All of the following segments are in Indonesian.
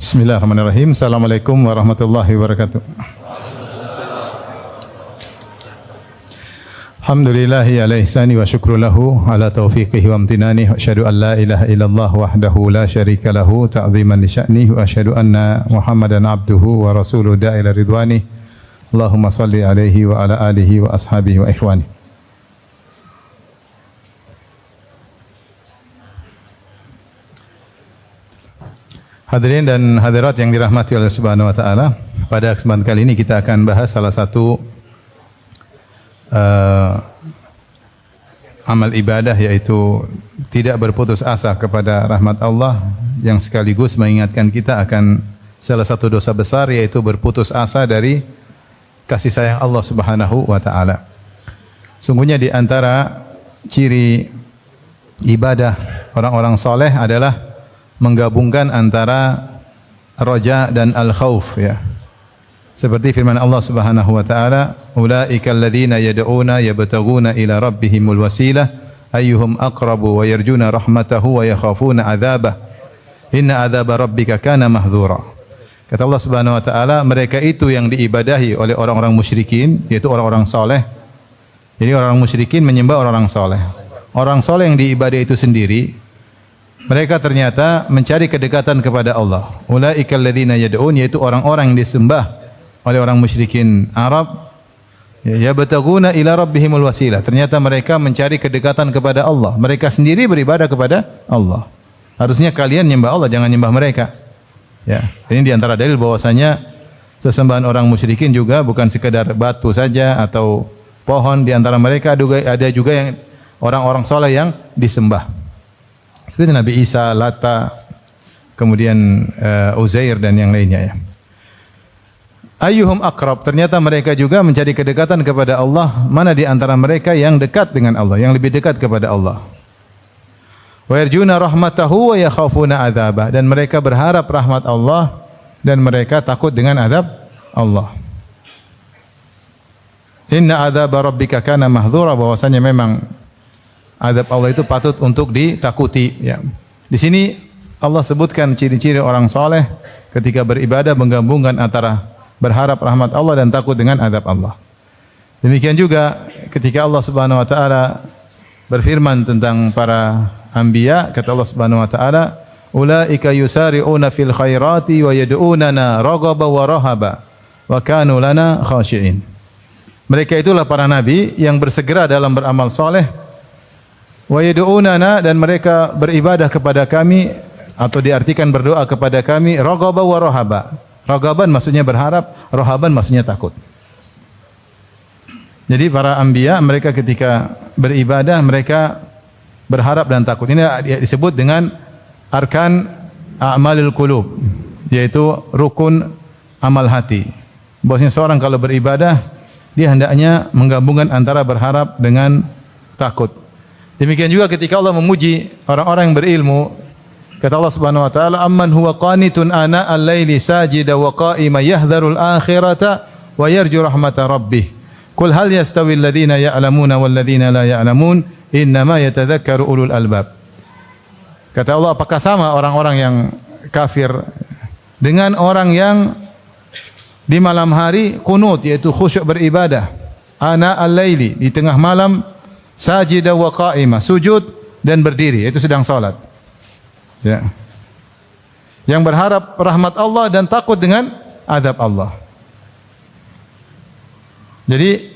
Bismillahirrahmanirrahim. Assalamualaikum warahmatullahi wabarakatuh. Alhamdulillahi ala ihsani wa syukru lahu ala taufiqihi wa amtinani wa asyhadu an la ilaha illallah wahdahu la syarika lahu ta'ziman li sya'nihi wa asyhadu anna Muhammadan abduhu wa rasuluhu da'ila ridwani. Allahumma salli alaihi wa ala alihi wa ashabihi wa ikhwani. Hadirin dan hadirat yang dirahmati oleh Subhanahu wa taala, pada kesempatan kali ini kita akan bahas salah satu amal ibadah, yaitu tidak berputus asa kepada rahmat Allah, yang sekaligus mengingatkan kita akan salah satu dosa besar, yaitu berputus asa dari kasih sayang Allah Subhanahu wa taala. Sungguhnya di antara ciri ibadah orang-orang soleh adalah menggabungkan antara roja dan al-khauf, ya. Seperti firman Allah Subhanahu wa taala, ulaikal ladzina yad'una yabtaguna ila rabbihimul wasilah ayyuhum aqrabu wa yarjuna rahmatahu wa yakhafuna 'adzabah inna 'adzaba rabbika kana mahdzura. Kata Allah Subhanahu wa taala, mereka itu yang diibadahi oleh orang-orang musyrikin, yaitu orang-orang saleh. Jadi orang musyrikin menyembah orang-orang saleh. Orang saleh yang diibadahi itu sendiri, mereka ternyata mencari kedekatan kepada Allah. Ulaikal ladzina yad'un, yaitu orang-orang yang disembah oleh orang musyrikin Arab, yabtaguna ila rabbihimul wasilah. Ternyata mereka mencari kedekatan kepada Allah. Mereka sendiri beribadah kepada Allah. Harusnya kalian nyembah Allah, jangan nyembah mereka. Ya, ini di antara dalil bahwasanya sesembahan orang musyrikin juga bukan sekadar batu saja atau pohon. Di antara mereka ada juga yang orang-orang saleh yang disembah. Seperti Nabi Isa, Lata, kemudian Uzair dan yang lainnya, ya. Ayyuhum aqrab, ternyata mereka juga mencari kedekatan kepada Allah. Mana di antara mereka yang dekat dengan Allah, yang lebih dekat kepada Allah. Wa yarjuna rahmatahu wa yakhafuna adzabah, dan mereka berharap rahmat Allah dan mereka takut dengan azab Allah. Inna adzaba rabbika kana mahdzura, bahwasanya memang azab Allah itu patut untuk ditakuti, ya. Di sini Allah sebutkan ciri-ciri orang saleh ketika beribadah menggabungkan antara berharap rahmat Allah dan takut dengan azab Allah. Demikian juga ketika Allah Subhanahu wa taala berfirman tentang para anbiya, kata Allah Subhanahu wa taala, ulaika yusari'una fil khairati wa yad'unana raghaba wa rahaba wa kanu lana khashi'in. Mereka itulah para nabi yang bersegera dalam beramal saleh, wa yad'unana, dan mereka beribadah kepada kami, atau diartikan berdoa kepada kami, raghaba wa rahaba. Raghaban maksudnya berharap, rahaban maksudnya takut. Jadi para anbiya, mereka ketika beribadah mereka berharap dan takut. Ini disebut dengan arkan a'malil qulub, yaitu rukun amal hati. Bahwasanya seorang kalau beribadah dia hendaknya menggabungkan antara berharap dengan takut. Demikian juga ketika Allah memuji orang-orang yang berilmu, kata Allah Subhanahu wa taala, amman huwa qanitun ana al-laili sajida wa qa'ima yahdharul akhirata wa yarju rahmata rabbih. Qul hal yastawi alladhina ya'lamuna wal ladzina la ya'lamun innama yatadhakkaru ulul albab. Kata Allah, apakah sama orang-orang yang kafir dengan orang yang di malam hari kunut, yaitu khusyuk beribadah, ana al-laili, di tengah malam, sajida wa qa'ima, sujud dan berdiri, yaitu sedang salat. Ya. Yang berharap rahmat Allah dan takut dengan azab Allah. Jadi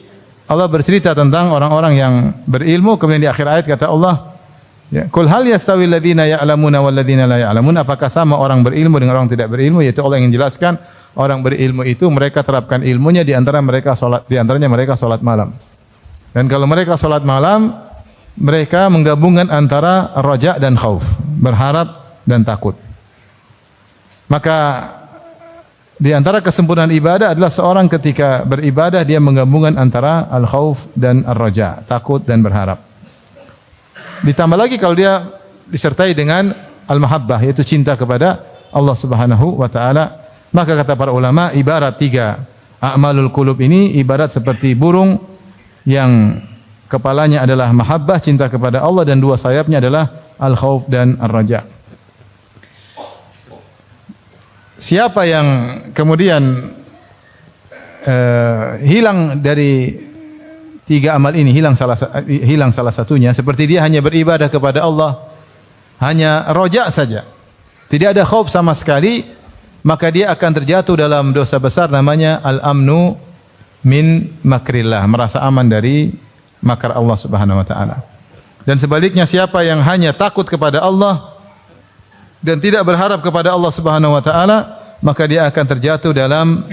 Allah bercerita tentang orang-orang yang berilmu, kemudian di akhir ayat kata Allah, ya, qul hal yastawi alladziina ya'lamuna wal ladziina la ya'lamun, apakah sama orang berilmu dengan orang tidak berilmu? Yaitu Allah yang menjelaskan orang berilmu itu mereka terapkan ilmunya, di antaranya mereka salat malam. Dan kalau mereka salat malam, mereka menggabungkan antara raja dan khauf, berharap dan takut. Maka di antara kesempurnaan ibadah adalah seorang ketika beribadah dia menggabungkan antara al-khauf dan ar-raja, takut dan berharap. Ditambah lagi kalau dia disertai dengan al-mahabbah, yaitu cinta kepada Allah Subhanahu wa taala. Maka kata para ulama, ibarat tiga a'malul qulub ini ibarat seperti burung yang kepalanya adalah mahabbah, cinta kepada Allah, dan dua sayapnya adalah al-khauf dan ar-raja. siapa yang kemudian hilang dari tiga amal ini, hilang salah satunya, seperti dia hanya beribadah kepada Allah, hanya roja saja, tidak ada khauf sama sekali, maka dia akan terjatuh dalam dosa besar namanya al-amnu min makrillah, merasa aman dari makar Allah Subhanahu wa taala. Dan sebaliknya, siapa yang hanya takut kepada Allah dan tidak berharap kepada Allah Subhanahu wa taala, maka dia akan terjatuh dalam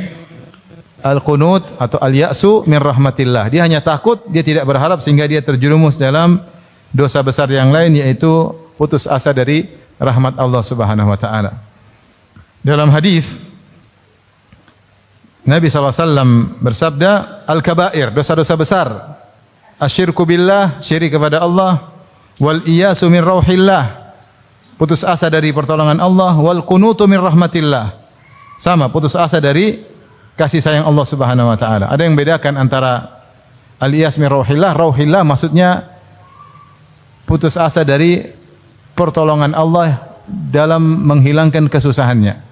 al-qunut atau al-ya'su min rahmatillah. Dia hanya takut, dia tidak berharap, sehingga dia terjerumus dalam dosa besar yang lain, yaitu putus asa dari rahmat Allah Subhanahu wa taala. Dalam hadis Nabi SAW bersabda, al-kabair, dosa-dosa besar, asyirku billah, syirik kepada Allah, wal iyasu min rauhillah, putus asa dari pertolongan Allah, wal qunutu min rahmatillah, sama, putus asa dari kasih sayang Allah Subhanahu wa taala. Ada yang bedakan antara al-iyas min rauhillah, rauhillah maksudnya putus asa dari pertolongan Allah dalam menghilangkan kesusahannya.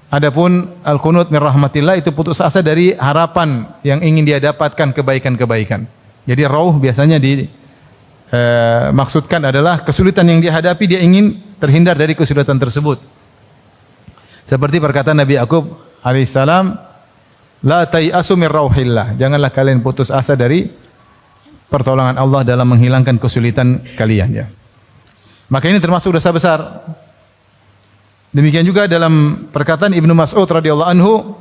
Adapun al-qunut min rahmatillah itu putus asa dari harapan yang ingin dia dapatkan kebaikan-kebaikan. Jadi rauh biasanya maksudkan adalah kesulitan yang dia hadapi, dia ingin terhindar dari kesulitan tersebut. Seperti perkataan Nabi Yakub alaihissalam, la tai'asu min rauhillah, janganlah kalian putus asa dari pertolongan Allah dalam menghilangkan kesulitan kalian, ya. Maka ini termasuk dosa besar. Demikian juga dalam perkataan Ibnu Mas'ud radhiyallahu anhu,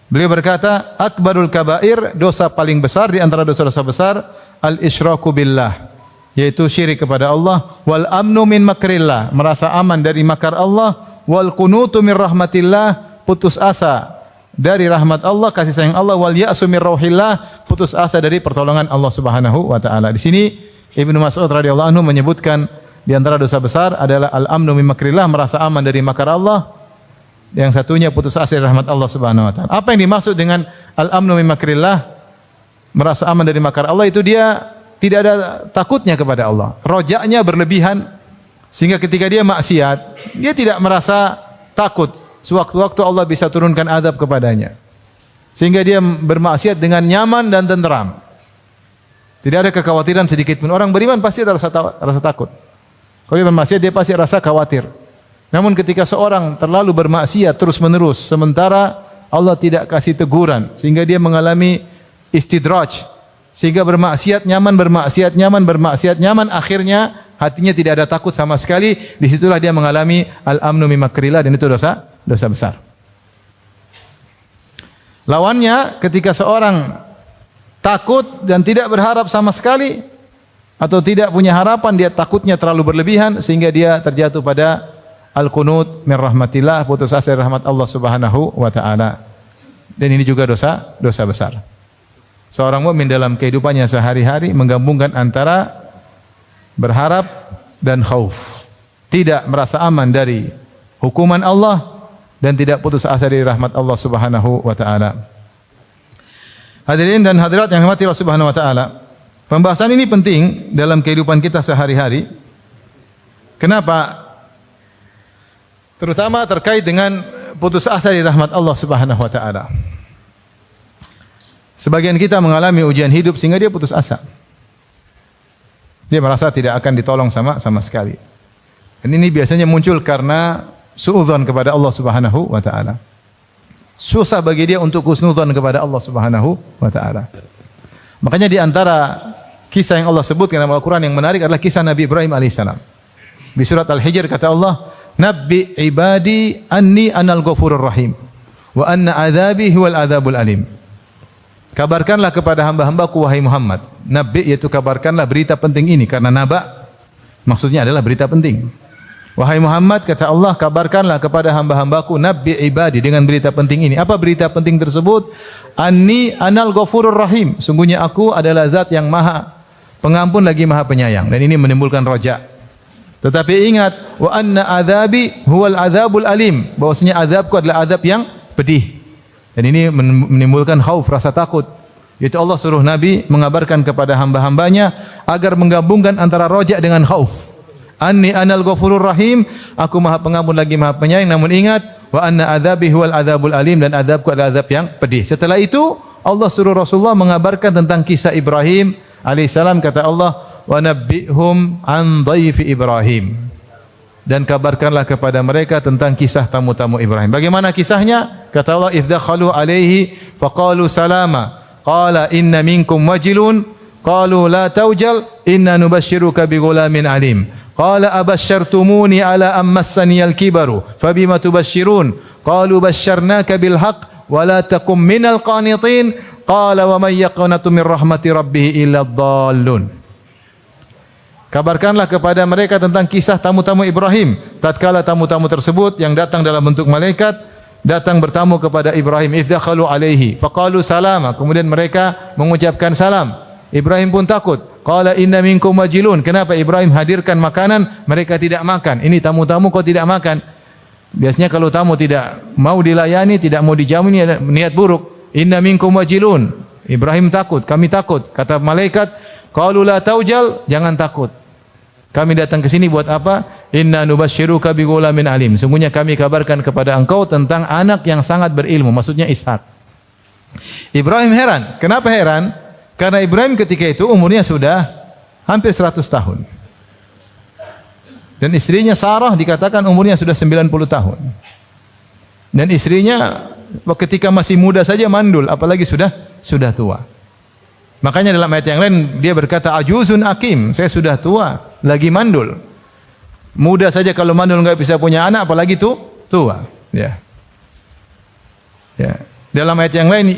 beliau berkata, akbarul kabair, dosa paling besar di antara dosa-dosa besar, al-isyraku billah, yaitu syirik kepada Allah, wal amnu min makrillah, merasa aman dari makar Allah, wal qunutu min rahmatillah, putus asa dari rahmat Allah, kasih sayang Allah, wal ya'su min rauhillah, putus asa dari pertolongan Allah Subhanahu wa taala. Di sini Ibnu Mas'ud radhiyallahu anhu menyebutkan di antara dosa besar adalah al-amnu min makrillah, merasa aman dari makar Allah. Yang satunya putus asa dari rahmat Allah Subhanahu wa taala. Apa yang dimaksud dengan al-amnu min makrillah, merasa aman dari makar Allah, itu dia tidak ada takutnya kepada Allah. Rojaknya berlebihan sehingga ketika dia maksiat, dia tidak merasa takut. Sewaktu-waktu Allah bisa turunkan azab kepadanya. Sehingga dia bermaksiat dengan nyaman dan tenteram. Tidak ada kekhawatiran sedikit pun. Orang beriman pasti ada rasa takut. Kalau dia bermaksiat, dia pasti rasa khawatir. Namun ketika seorang terlalu bermaksiat terus-menerus, sementara Allah tidak kasih teguran, sehingga dia mengalami istidraj, sehingga bermaksiat nyaman, bermaksiat nyaman, bermaksiat nyaman, akhirnya hatinya tidak ada takut sama sekali. Disitulah dia mengalami al-amnu min makrillah, dan itu dosa besar. Lawannya, ketika seorang takut dan tidak berharap sama sekali, atau tidak punya harapan, dia takutnya terlalu berlebihan sehingga dia terjatuh pada al-qunut min rahmatillah, putus asa dari rahmat Allah Subhanahu wa taala. Dan ini juga dosa besar. Seorang mukmin dalam kehidupannya sehari-hari menggabungkan antara berharap dan khauf. Tidak merasa aman dari hukuman Allah dan tidak putus asa dari rahmat Allah Subhanahu wa taala. Hadirin dan hadirat yang dirahmati Allah Subhanahu wa taala, pembahasan ini penting dalam kehidupan kita sehari-hari. Kenapa? Terutama terkait dengan putus asa dari rahmat Allah Subhanahu wa taala. Sebagian kita mengalami ujian hidup sehingga dia putus asa. Dia merasa tidak akan ditolong sama sekali. Dan ini biasanya muncul karena suudzon kepada Allah Subhanahu wa taala. Susah bagi dia untuk husnudzon kepada Allah Subhanahu wa taala. Makanya di antara kisah yang Allah sebutkan dalam Al-Qur'an yang menarik adalah kisah Nabi Ibrahim alaihissalam. Di surat Al-Hijr kata Allah, "Nabbi ibadi anni anal ghafurur rahim wa anna adzabi huwal adzabul alim." Kabarkanlah kepada hamba-hambaku wahai Muhammad. Nabi yaitu kabarkanlah berita penting ini, karena naba maksudnya adalah berita penting. Wahai Muhammad, kata Allah, kabarkanlah kepada hamba-hambaku, nabbi ibadi, dengan berita penting ini. Apa berita penting tersebut? Anni anal ghafurur rahim. Sungguhnya aku adalah zat yang maha pengampun lagi maha penyayang. Dan ini menimbulkan roja. Tetapi ingat, wa anna adzabi huwal adzabul alim. Bahwasanya azabku adalah azab yang pedih. Dan ini menimbulkan khauf, rasa takut. Itu Allah suruh Nabi mengabarkan kepada hamba-hambanya agar menggabungkan antara roja dengan khauf. Anni anal ghafurur rahim, aku maha pengampun lagi maha penyayang. Namun ingat, wa anna adzabi huwal adzabul alim, dan azabku adalah azab yang pedih. Setelah itu Allah suruh Rasulullah mengabarkan tentang kisah Ibrahim alaihissalam. Kata Allah, wa nabbihum an dhaifi Ibrahim, dan kabarkanlah kepada mereka tentang kisah tamu-tamu Ibrahim. Bagaimana kisahnya? Kata Allah, idz dakhalu alaihi faqalu salama qala inna minkum wajilun qalu la taujal inna nubashshiruka bighulamin alim qala abasyartumuni ala ammassani al-kibaru fabima tubashshirun qalu basyarnaka bil haqq wa la takum minal qanitin qala wa may yaqnatu min rahmati rabbih illa dhallun. Kabarkanlah kepada mereka tentang kisah tamu-tamu Ibrahim. Tatkala tamu-tamu tersebut yang datang dalam bentuk malaikat datang bertamu kepada Ibrahim, idz dakhalu alaihi faqalu salama, kemudian mereka mengucapkan salam. Ibrahim pun takut. Qala inna minkum wajilun. Kenapa Ibrahim hadirkan makanan, mereka tidak makan? Ini tamu-tamu kok tidak makan? Biasanya kalau tamu tidak mau dilayani, tidak mau dijamu, ini ada niat buruk. Inna minkum wajilun. Ibrahim takut, kami takut. Kata malaikat, qalu la taujal, jangan takut. Kami datang ke sini buat apa? Inna nubasyshiruka bighulamin alim. Sungguhnya kami kabarkan kepada engkau tentang anak yang sangat berilmu, maksudnya Ishak. Ibrahim heran. Kenapa heran? Karena Ibrahim ketika itu umurnya sudah hampir 100 tahun. Dan istrinya Sarah dikatakan umurnya sudah 90 tahun. Dan istrinya ketika masih muda saja mandul, apalagi sudah tua. Makanya dalam ayat yang lain dia berkata ajuzun akim, saya sudah tua, lagi mandul. Muda saja kalau mandul enggak bisa punya anak, apalagi tua. Ya. Dalam ayat yang lain,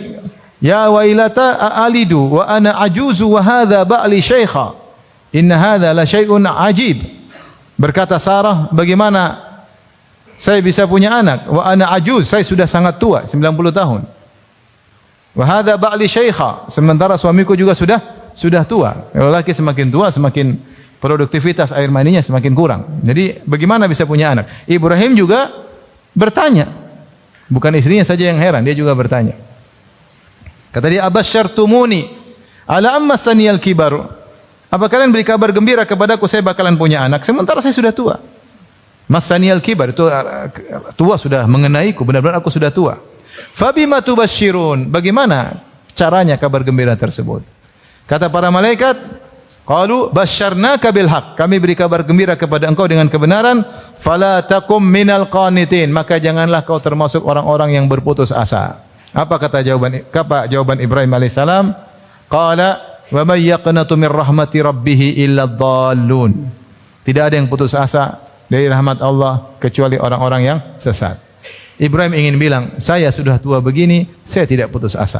ya wailata aalidu wa ana ajuzu wa hadza ba'li syaikha. Inna hadza la syai'un ajib. Berkata Sarah, bagaimana saya bisa punya anak? Wa ana ajuz, saya sudah sangat tua, 90 tahun. Wa hadza ba'li syaikha, sementara suamiku juga sudah tua. Lelaki semakin tua semakin produktivitas air maninya semakin kurang. Jadi bagaimana bisa punya anak? Ibrahim juga bertanya. Bukan istrinya saja yang heran, dia juga bertanya. Kata dia, abasyartumuni ala ammasani al-kibaru. Apa kalian beri kabar gembira kepadaku saya bakalan punya anak sementara saya sudah tua? Masani al-kibar, itu tua sudah mengenaiku, benar-benar aku sudah tua. Fabima tubasyirun, bagaimana caranya kabar gembira tersebut? Kata para malaikat, qalu basyarnaka bil haqq, kami beri kabar gembira kepada engkau dengan kebenaran, fala takum minal qanitin, maka janganlah kau termasuk orang-orang yang berputus asa. Apa jawaban Ibrahim alaihissalam? Qala wa may yaqnatu min rahmati rabbih illa dhallun. Tidak ada yang putus asa dari rahmat Allah kecuali orang-orang yang sesat. Ibrahim ingin bilang, saya sudah tua begini, saya tidak putus asa.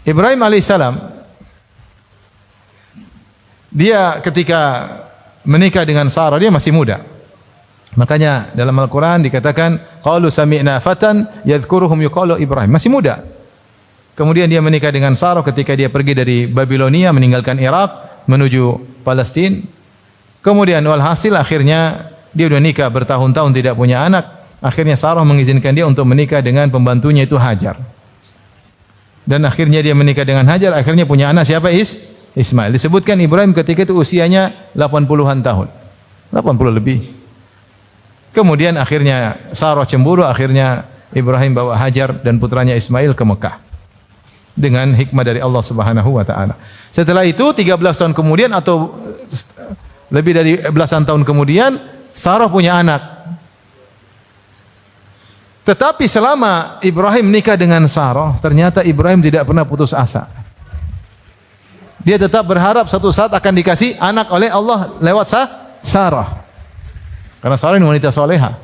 Ibrahim alaihissalam, dia ketika menikah dengan Sarah, dia masih muda. Makanya dalam Al-Quran dikatakan, qalu sami'na fatan yadhkuruhum yuqalu Ibrahim. Masih muda. Kemudian dia menikah dengan Sarah ketika dia pergi dari Babilonia, meninggalkan Irak, menuju Palestina. Kemudian walhasil akhirnya dia sudah nikah bertahun-tahun tidak punya anak. Akhirnya Sarah mengizinkan dia untuk menikah dengan pembantunya itu Hajar. Dan akhirnya dia menikah dengan Hajar, akhirnya punya anak siapa? Ismail. Disebutkan Ibrahim ketika itu usianya 80-an tahun. 80 lebih. Kemudian akhirnya Sarah cemburu, akhirnya Ibrahim bawa Hajar dan putranya Ismail ke Mekah. Dengan hikmah dari Allah Subhanahu wa taala. Setelah itu 13 tahun kemudian atau lebih dari belasan tahun kemudian Sarah punya anak. Tetapi selama Ibrahim nikah dengan Sarah, ternyata Ibrahim tidak pernah putus asa. Dia tetap berharap suatu saat akan dikasih anak oleh Allah lewat Sarah. Karena Sarah ini wanita soleha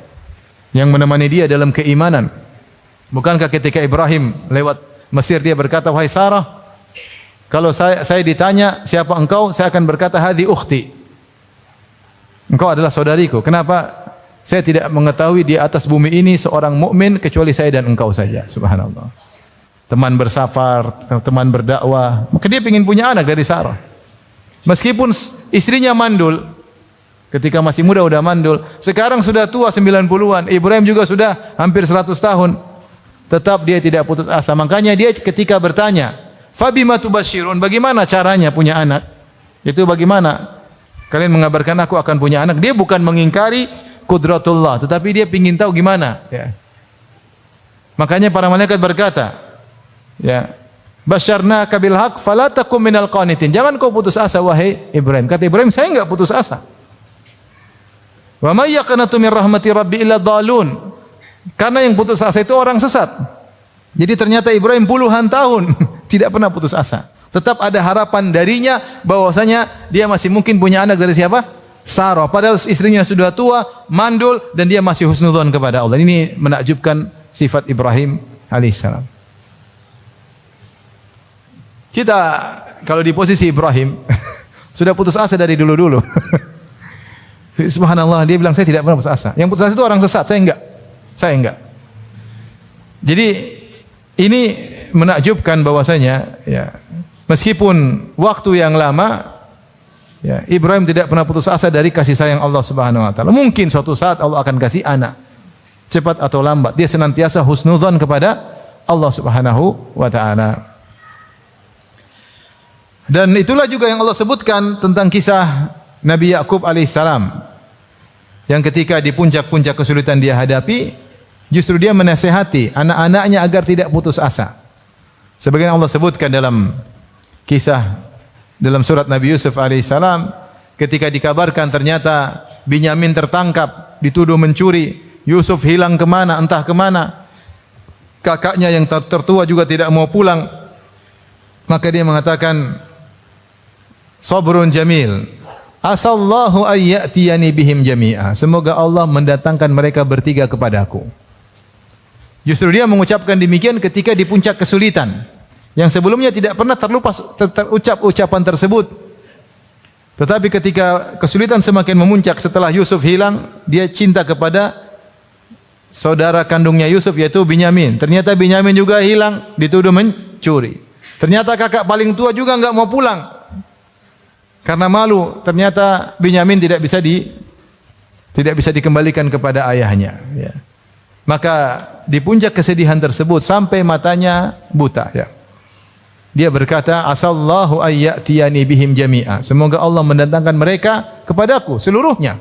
yang menemani dia dalam keimanan. Bukankah ketika Ibrahim lewat Mesir dia berkata, wahai Sarah, kalau saya ditanya siapa engkau, saya akan berkata hadi ukhti. Engkau adalah saudariku. Kenapa? Saya tidak mengetahui di atas bumi ini seorang mukmin kecuali saya dan engkau saja. Subhanallah. Teman bersafar, teman berdakwah. Maka dia ingin punya anak dari Sarah. Meskipun istrinya mandul, ketika masih muda sudah mandul, sekarang sudah tua 90-an. Ibrahim juga sudah hampir 100 tahun. Tetap dia tidak putus asa. Makanya dia ketika bertanya, Fabima tubasyirun, bagaimana caranya punya anak? Itu bagaimana? Kalian mengabarkan aku akan punya anak. Dia bukan mengingkari qudratullah, tetapi dia ingin tahu gimana, ya. Makanya para malaikat berkata, ya, basyarnaka bil haqq fala takum minal qanitin. Jangan kau putus asa wahai Ibrahim. Kata Ibrahim, saya enggak putus asa. Wa may yaqnatu min rahmati rabbi illa dhalun. Karena yang putus asa itu orang sesat. Jadi ternyata Ibrahim puluhan tahun tidak pernah putus asa. Tetap ada harapan darinya bahwasanya dia masih mungkin punya anak dari siapa? Sarah. Padahal istrinya sudah tua, mandul, dan dia masih husnudzon kepada Allah. Ini menakjubkan sifat Ibrahim alaihissalam. Kita kalau di posisi Ibrahim sudah putus asa dari dulu-dulu. Subhanallah, dia bilang saya tidak pernah putus asa. Yang putus asa itu orang sesat, saya enggak. Saya enggak. Jadi ini menakjubkan bahwasanya, ya, meskipun waktu yang lama, ya, Ibrahim tidak pernah putus asa dari kasih sayang Allah Subhanahu wa taala. Mungkin suatu saat Allah akan kasih anak. Cepat atau lambat, dia senantiasa husnudzon kepada Allah Subhanahu wa taala. Dan itulah juga yang Allah sebutkan tentang kisah Nabi Yakub alaihissalam, yang ketika di puncak-puncak kesulitan dia hadapi, justru dia menasihati anak-anaknya agar tidak putus asa. Sebagian Allah sebutkan dalam kisah dalam surat Nabi Yusuf alaihissalam, ketika dikabarkan ternyata Binyamin tertangkap, dituduh mencuri, Yusuf hilang kemana, entah kemana. Kakaknya yang tertua juga tidak mau pulang. Maka dia mengatakan, sabrun jamil, asallahu ayyatiyani bihim jami'a. Semoga Allah mendatangkan mereka bertiga kepadaku. Justru dia mengucapkan demikian ketika di puncak kesulitan, yang sebelumnya tidak pernah terucap ucapan tersebut. Tetapi ketika kesulitan semakin memuncak setelah Yusuf hilang, dia cinta kepada saudara kandungnya Yusuf, yaitu Binyamin. Ternyata Binyamin juga hilang, dituduh mencuri. Ternyata kakak paling tua juga enggak mau pulang karena malu. Ternyata Binyamin tidak bisa dikembalikan kepada ayahnya, ya. Maka di puncak kesedihan tersebut sampai matanya buta, ya. Dia berkata, asallahu ayyatiyani bihim jami'a. Semoga Allah mendatangkan mereka kepadaku seluruhnya.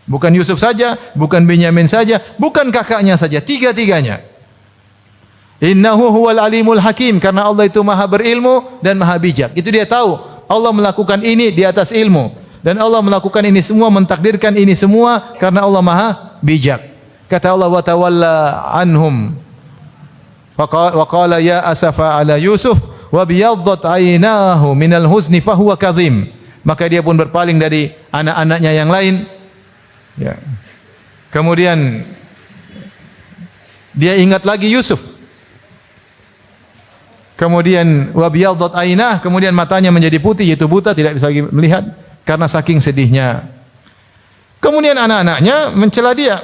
Bukan Yusuf saja, bukan Binyamin saja, bukan kakaknya saja, tiga-tiganya. Innahu huwal alimul hakim, karena Allah itu maha berilmu dan maha bijak. Itu dia tahu. Allah melakukan ini di atas ilmu, dan Allah melakukan ini semua, mentakdirkan ini semua karena Allah maha bijak. Kata Allah, wa tawalla anhum wa qala ya asafa ala Yusuf wa biyaddat aynahu minal huzni fahuwa kadhim. Maka dia pun berpaling dari anak-anaknya yang lain, ya. Kemudian dia ingat lagi Yusuf. Kemudian wa biyaddat aynah, kemudian matanya menjadi putih, yaitu buta, tidak bisa lagi melihat karena saking sedihnya. Kemudian anak-anaknya mencela dia.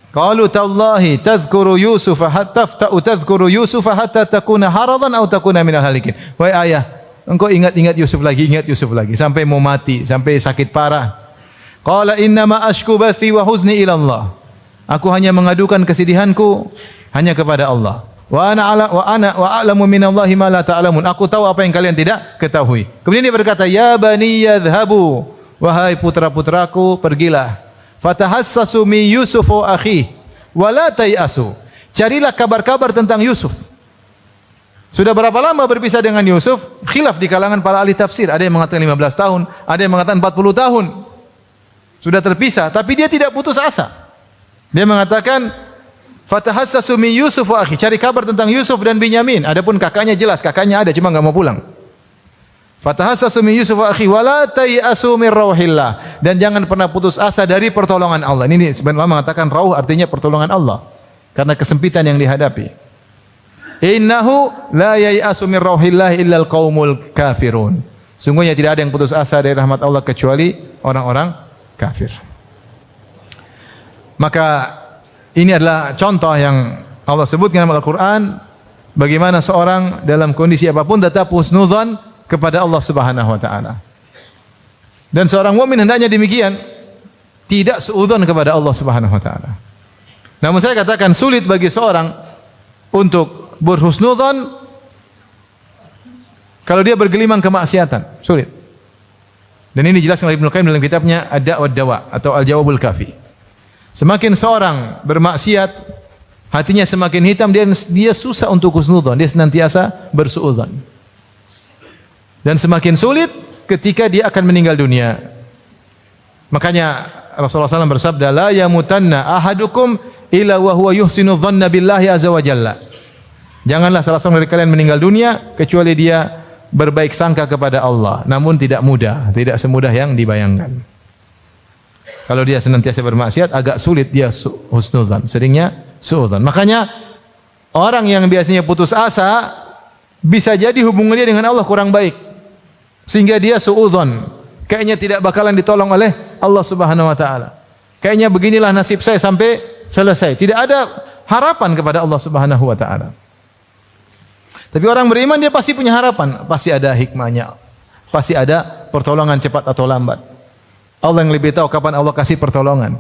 Qalu tallahi tadhkuru Yusuf hatta tadhkuru Yusuf hatta takuna haradan aw takuna minal halikin. Wahai ayah, engkau ingat Yusuf lagi sampai mau mati, sampai sakit parah. Qala innama ashku bathi wa huzni ila Allah. Aku hanya mengadukan kesedihanku hanya kepada Allah. Wa ana a'lamu minallahi ma la ta'lamun. Aku tahu apa yang kalian tidak ketahui. Kemudian dia berkata, ya bani yadhhabu, wahai putra-putraku, pergilah. Fatahassasu min Yusuf wa akhi wa la tayasu. Carilah kabar-kabar tentang Yusuf. Sudah berapa lama berpisah dengan Yusuf? Khilaf di kalangan para ahli tafsir. Ada yang mengatakan 15 tahun, ada yang mengatakan 40 tahun. Sudah terpisah, tapi dia tidak putus asa. Dia mengatakan, fatahassasu min Yusuf wa akhi, cari kabar tentang Yusuf dan Binyamin. Adapun kakaknya jelas, kakaknya ada cuma enggak mau pulang. Fatahassasu min Yusuf wa akhi wa la tayasu min rauhillah, dan jangan pernah putus asa dari pertolongan Allah. Ini sebenarnya mengatakan rauh artinya pertolongan Allah karena kesempitan yang dihadapi. Innahu la yayasu min rauhillah illa alqaumul kafirun. Sungguhnya tidak ada yang putus asa dari rahmat Allah kecuali orang-orang kafir. Maka ini adalah contoh yang Allah sebutkan dalam Al-Quran, bagaimana seorang dalam kondisi apapun tetap husnudzon kepada Allah Subhanahu wa taala. Dan seorang mukmin hendaknya demikian, tidak suudzon kepada Allah Subhanahu wa taala. Namun saya katakan sulit bagi seorang untuk berhusnudzon kalau dia bergelimang kemaksiatan, sulit. Dan ini dijelaskan oleh Ibnu Qayyim dalam kitabnya Ad-Da' wad Dawa' atau Al-Jawabul Kafi. Semakin seorang bermaksiat, hatinya semakin hitam, dia susah untuk husnudzon, dia senantiasa bersuudzon. Dan semakin sulit ketika dia akan meninggal dunia. Makanya Rasulullah SAW bersabda, la yamutanna ahadukum illa wa huwa yuhsinu dhanna billahi azza wa jalla. Janganlah salah seorang dari kalian meninggal dunia kecuali dia berbaik sangka kepada Allah. Namun tidak mudah, tidak semudah yang dibayangkan. Kalau dia senantiasa bermaksiat, agak sulit dia husnudzan, seringnya suudzan. Makanya orang yang biasanya putus asa bisa jadi hubungan dia dengan Allah kurang baik, sehingga dia suudzan. Kayaknya tidak bakalan ditolong oleh Allah Subhanahu wa taala. Kayaknya beginilah nasib saya sampai selesai. Tidak ada harapan kepada Allah Subhanahu wa taala. Tapi orang beriman dia pasti punya harapan, pasti ada hikmahnya. Pasti ada pertolongan cepat atau lambat. Allah yang lebih tahu kapan Allah kasih pertolongan.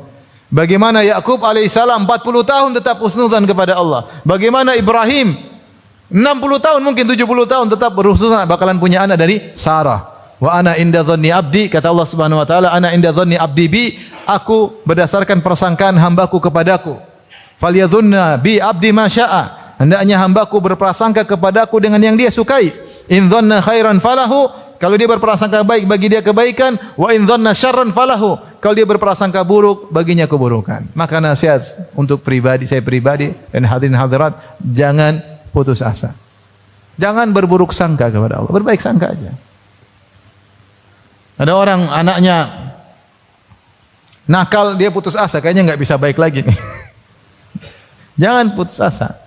Bagaimana Yakub alaihissalam 40 tahun tetap husnudzan kepada Allah. Bagaimana Ibrahim 60 tahun mungkin 70 tahun tetap berhusnudzan bakalan punya anak dari Sarah. Wa ana inda dhanni abdi, kata Allah Subhanahu wa taala, ana inda dhanni abdi bi, aku berdasarkan persangkaan hambaku kepadaku. Falyadhunna bi abdi ma syaa, hendaknya hambaku berprasangka kepadaku dengan yang dia sukai. In dhanna khairan falahu, kalau dia berprasangka baik bagi dia kebaikan, wa in dhanna syarran falahu, kalau dia berprasangka buruk baginya keburukan. Maka nasihat untuk saya pribadi dan hadirin hadirat, jangan putus asa. Jangan berburuk sangka kepada Allah, berbaik sangka aja. Ada orang anaknya nakal, dia putus asa, kayaknya nggak bisa baik lagi nih. Jangan putus asa.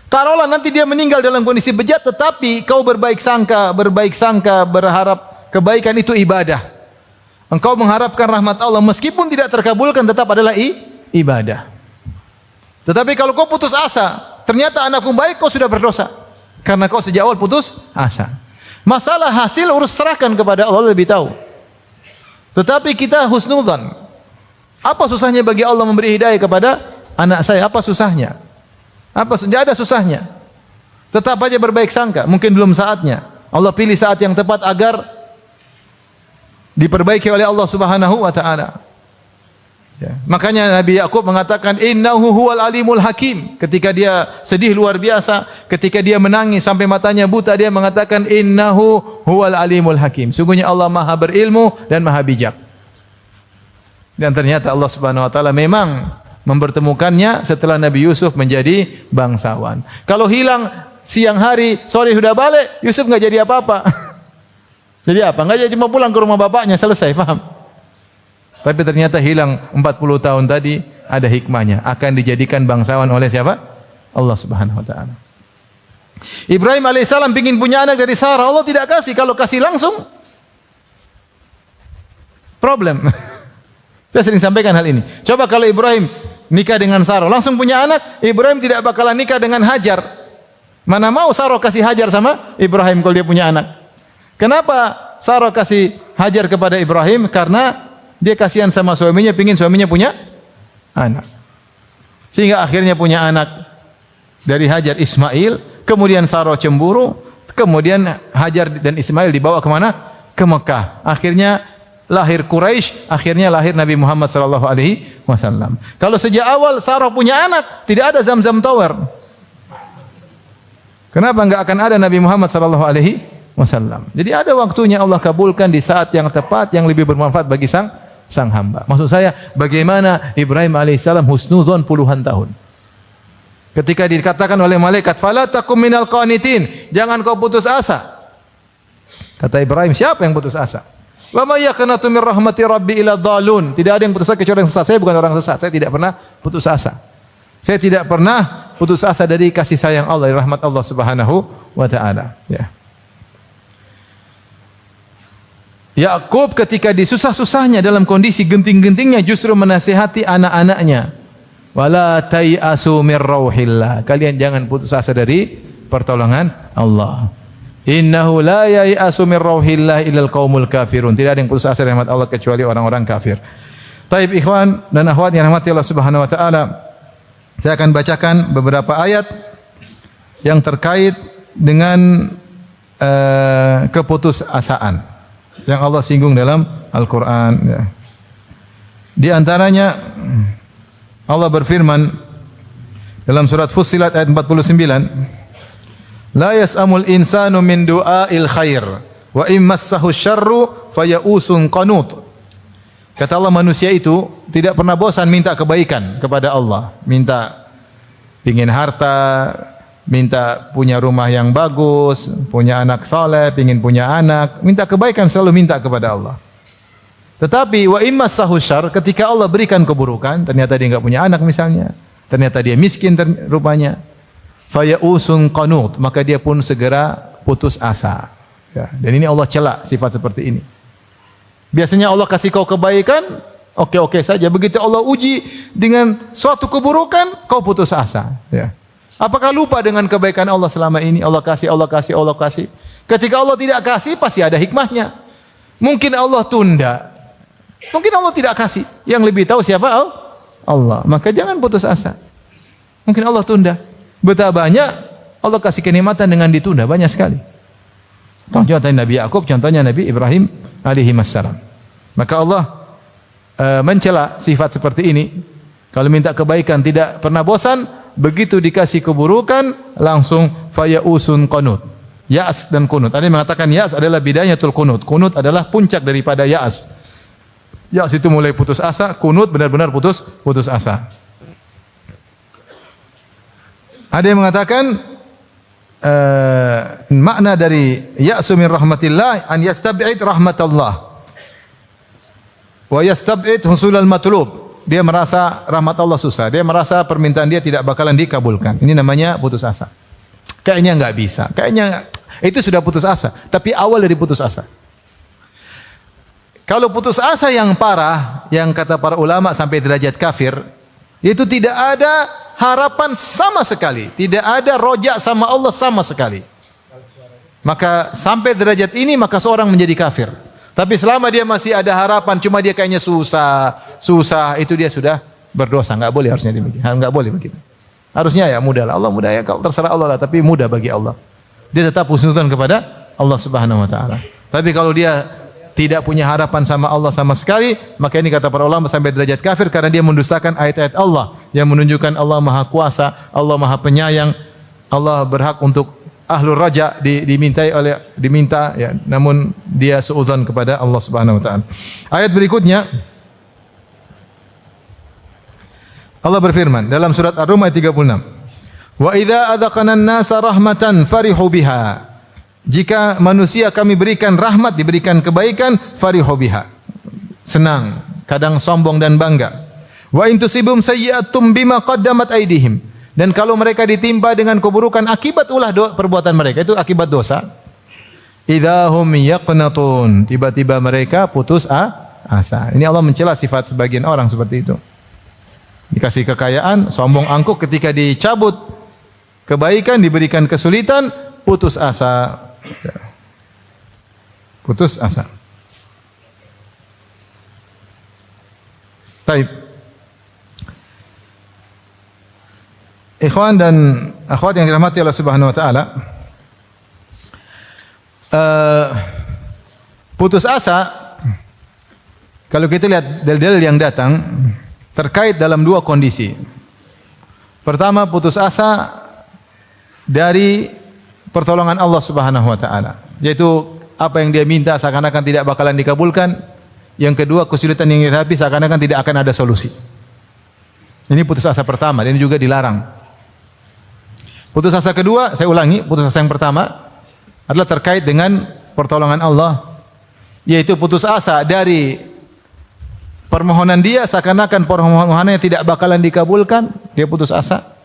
Taruhlah nanti dia meninggal dalam kondisi bejat, tetapi kau berbaik sangka, berharap kebaikan, itu ibadah. Engkau mengharapkan rahmat Allah meskipun tidak terkabulkan, tetap adalah ibadah. Tetapi kalau kau putus asa, ternyata anakmu baik, kau sudah berdosa karena kau sejak awal putus asa. Masalah hasil urus serahkan kepada Allah, lebih tahu. Tetapi kita husnudzan. Apa susahnya bagi Allah memberi hidayah kepada anak saya? Apa susahnya? Tidak ada susahnya. Tetap aja berbaik sangka. Mungkin belum saatnya. Allah pilih saat yang tepat agar diperbaiki oleh Allah Subhanahu wa taala. Ya. Makanya Nabi Yakub mengatakan innahu huwal alimul hakim. Ketika dia sedih luar biasa, ketika dia menangis sampai matanya buta, dia mengatakan innahu huwal alimul hakim. Sungguhnya Allah Maha berilmu dan Maha bijak. Dan ternyata Allah Subhanahu wa taala memang mempertemukannya setelah Nabi Yusuf menjadi bangsawan. Kalau hilang siang hari, sore sudah balik, Yusuf enggak jadi apa-apa. Jadi apa? Enggak jadi, cuma pulang ke rumah bapaknya, selesai, paham? Tapi ternyata hilang 40 tahun tadi ada hikmahnya, akan dijadikan bangsawan oleh siapa? Allah Subhanahu wa taala. Ibrahim alaihissalam ingin punya anak dari Sarah, Allah tidak kasih. Kalau kasih langsung problem. Saya sering sampaikan hal ini. Coba kalau Ibrahim nikah dengan Sarah, langsung punya anak, Ibrahim tidak bakalan nikah dengan Hajar. Mana mau Sarah kasih Hajar sama Ibrahim kalau dia punya anak? Kenapa Sarah kasih Hajar kepada Ibrahim? Karena dia kasihan sama suaminya, pingin suaminya punya anak. Sehingga akhirnya punya anak dari Hajar, Ismail. Kemudian Sarah cemburu. Kemudian Hajar dan Ismail dibawa kemana? Ke Mekah. Akhirnya lahir Quraisy. Akhirnya lahir Nabi Muhammad SAW. Kalau sejak awal Sarah punya anak, tidak ada Zamzam Tower. Kenapa enggak akan ada Nabi Muhammad SAW? Jadi ada waktunya Allah kabulkan di saat yang tepat, yang lebih bermanfaat bagi sang hamba. Maksud saya, bagaimana Ibrahim alaihissalam husnudzon puluhan tahun. Ketika dikatakan oleh malaikat, "Fala takum minal qanitin," jangan kau putus asa. Kata Ibrahim, siapa yang putus asa? "Wa may yaqnatu min rahmati rabbi ila dhalun." Tidak ada yang putus asa kecuali yang sesat. Saya bukan orang sesat. Saya tidak pernah putus asa. Saya tidak pernah putus asa dari kasih sayang Allah, dari rahmat Allah Subhanahu wa taala. Ya. Yakub ketika disusah-susahnya dalam kondisi genting-gentingnya justru menasihati anak-anaknya. Wala tayasu mir rauhillah. Kalian jangan putus asa dari pertolongan Allah. Innahu la yayasu mir rauhillah illal qaumul kafirun. Tidak ada yang putus asa dari rahmat Allah kecuali orang-orang kafir. Taib ikhwan dan akhwat yang rahmati Allah Subhanahu wa taala. Saya akan bacakan beberapa ayat yang terkait dengan keputusasaan yang Allah singgung dalam Al-Quran. Ya. Di antaranya Allah berfirman dalam surat Fussilat ayat 49, la yas'amul insanu min du'ail khair wa immassahu syarru fayausun qanut. Kata Allah, manusia itu tidak pernah bosan minta kebaikan kepada Allah, minta pingin harta, minta punya rumah yang bagus, punya anak saleh, pingin punya anak, minta kebaikan, selalu minta kepada Allah. Tetapi wa immassahu syarr, ketika Allah berikan keburukan, ternyata dia enggak punya anak misalnya, ternyata dia miskin rupanya, fayausun qanut, maka dia pun segera putus asa. Ya, dan ini Allah cela sifat seperti ini. Biasanya Allah kasih kau kebaikan, oke-oke saja. Begitu Allah uji dengan suatu keburukan, kau putus asa. Ya. Apakah lupa dengan kebaikan Allah selama ini? Allah kasih, Allah kasih, Allah kasih. Ketika Allah tidak kasih, pasti ada hikmahnya. Mungkin Allah tunda. Mungkin Allah tidak kasih. Yang lebih tahu siapa? Allah. Maka jangan putus asa. Mungkin Allah tunda. Betapa banyak Allah kasih kenikmatan dengan ditunda, banyak sekali. Contohnya Nabi Yakub, contohnya Nabi Ibrahim alaihi wassalam. Maka Allah mencela sifat seperti ini. Kalau minta kebaikan tidak pernah bosan, begitu dikasih keburukan langsung fayausun qanut. Ya'as dan kunut. Ada yang mengatakan ya'as adalah bidayatul kunut. Kunut adalah puncak daripada ya'as. Ya'as itu mulai putus asa, kunut benar-benar putus asa. Ada yang mengatakan makna dari ya'su min rahmatillah an yastab'id rahmatallah wa yastab'id husulal matlub. Dia merasa rahmat Allah susah, dia merasa permintaan dia tidak bakalan dikabulkan. Ini namanya putus asa. Kayaknya enggak bisa, kayaknya itu sudah putus asa, tapi awal dari putus asa. Kalau putus asa yang parah, yang kata para ulama sampai derajat kafir, itu tidak ada harapan sama sekali, tidak ada rojak sama Allah sama sekali. Maka sampai derajat ini maka seorang menjadi kafir. Tapi selama dia masih ada harapan, cuma dia kayaknya susah, itu dia sudah berdosa. Enggak boleh, harusnya demikian. Enggak boleh begitu. Harusnya ya mudah lah. Allah mudah ya, kalau terserah Allah lah, tapi mudah bagi Allah. Dia tetap husnudzon kepada Allah Subhanahu wa taala. Tapi kalau dia tidak punya harapan sama Allah sama sekali, maka ini kata para ulama sampai derajat kafir karena dia mendustakan ayat-ayat Allah yang menunjukkan Allah Maha Kuasa, Allah Maha Penyayang, Allah berhak untuk ahlur raja diminta ya, namun dia suudzon kepada Allah Subhanahu wa taala. Ayat berikutnya Allah berfirman dalam surat Ar-Rum ayat 36. Wa idza adzaqana an-nasa rahmatan farihu biha. Jika manusia kami berikan rahmat, diberikan kebaikan, farihu biha. Senang, kadang sombong dan bangga. Wa in tusibum sayyi'atum bima qaddamat aydihim. Dan kalau mereka ditimpa dengan keburukan akibat ulah perbuatan mereka, itu akibat dosa. Idahum yaqnatun. Tiba-tiba mereka putus asa. Ini Allah mencela sifat sebagian orang seperti itu. Dikasih kekayaan, sombong angkuh, ketika dicabut kebaikan, diberikan kesulitan, putus asa. Putus asa. Baik. Ikhwan dan akhwat yang dirahmati Allah Subhanahu wa taala, putus asa kalau kita lihat dalil-dalil yang datang terkait dalam dua kondisi. Pertama, putus asa dari pertolongan Allah Subhanahu wa taala, yaitu apa yang dia minta seakan-akan tidak bakalan dikabulkan. Yang kedua, kesulitan yang dihadapi seakan-akan tidak akan ada solusi. Ini putus asa pertama, dan ini juga dilarang. Putus asa kedua, saya ulangi, putus asa yang pertama adalah terkait dengan pertolongan Allah, yaitu putus asa dari permohonan dia seakan-akan permohonannya tidak bakalan dikabulkan, dia putus asa.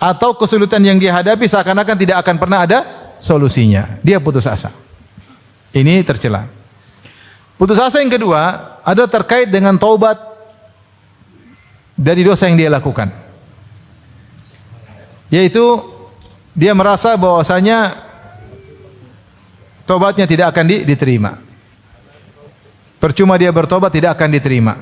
Atau kesulitan yang dia hadapi seakan-akan tidak akan pernah ada solusinya, dia putus asa. Ini tercela. Putus asa yang kedua adalah terkait dengan taubat dari dosa yang dia lakukan, yaitu dia merasa bahwasanya taubatnya tidak akan diterima. Percuma dia bertobat, tidak akan diterima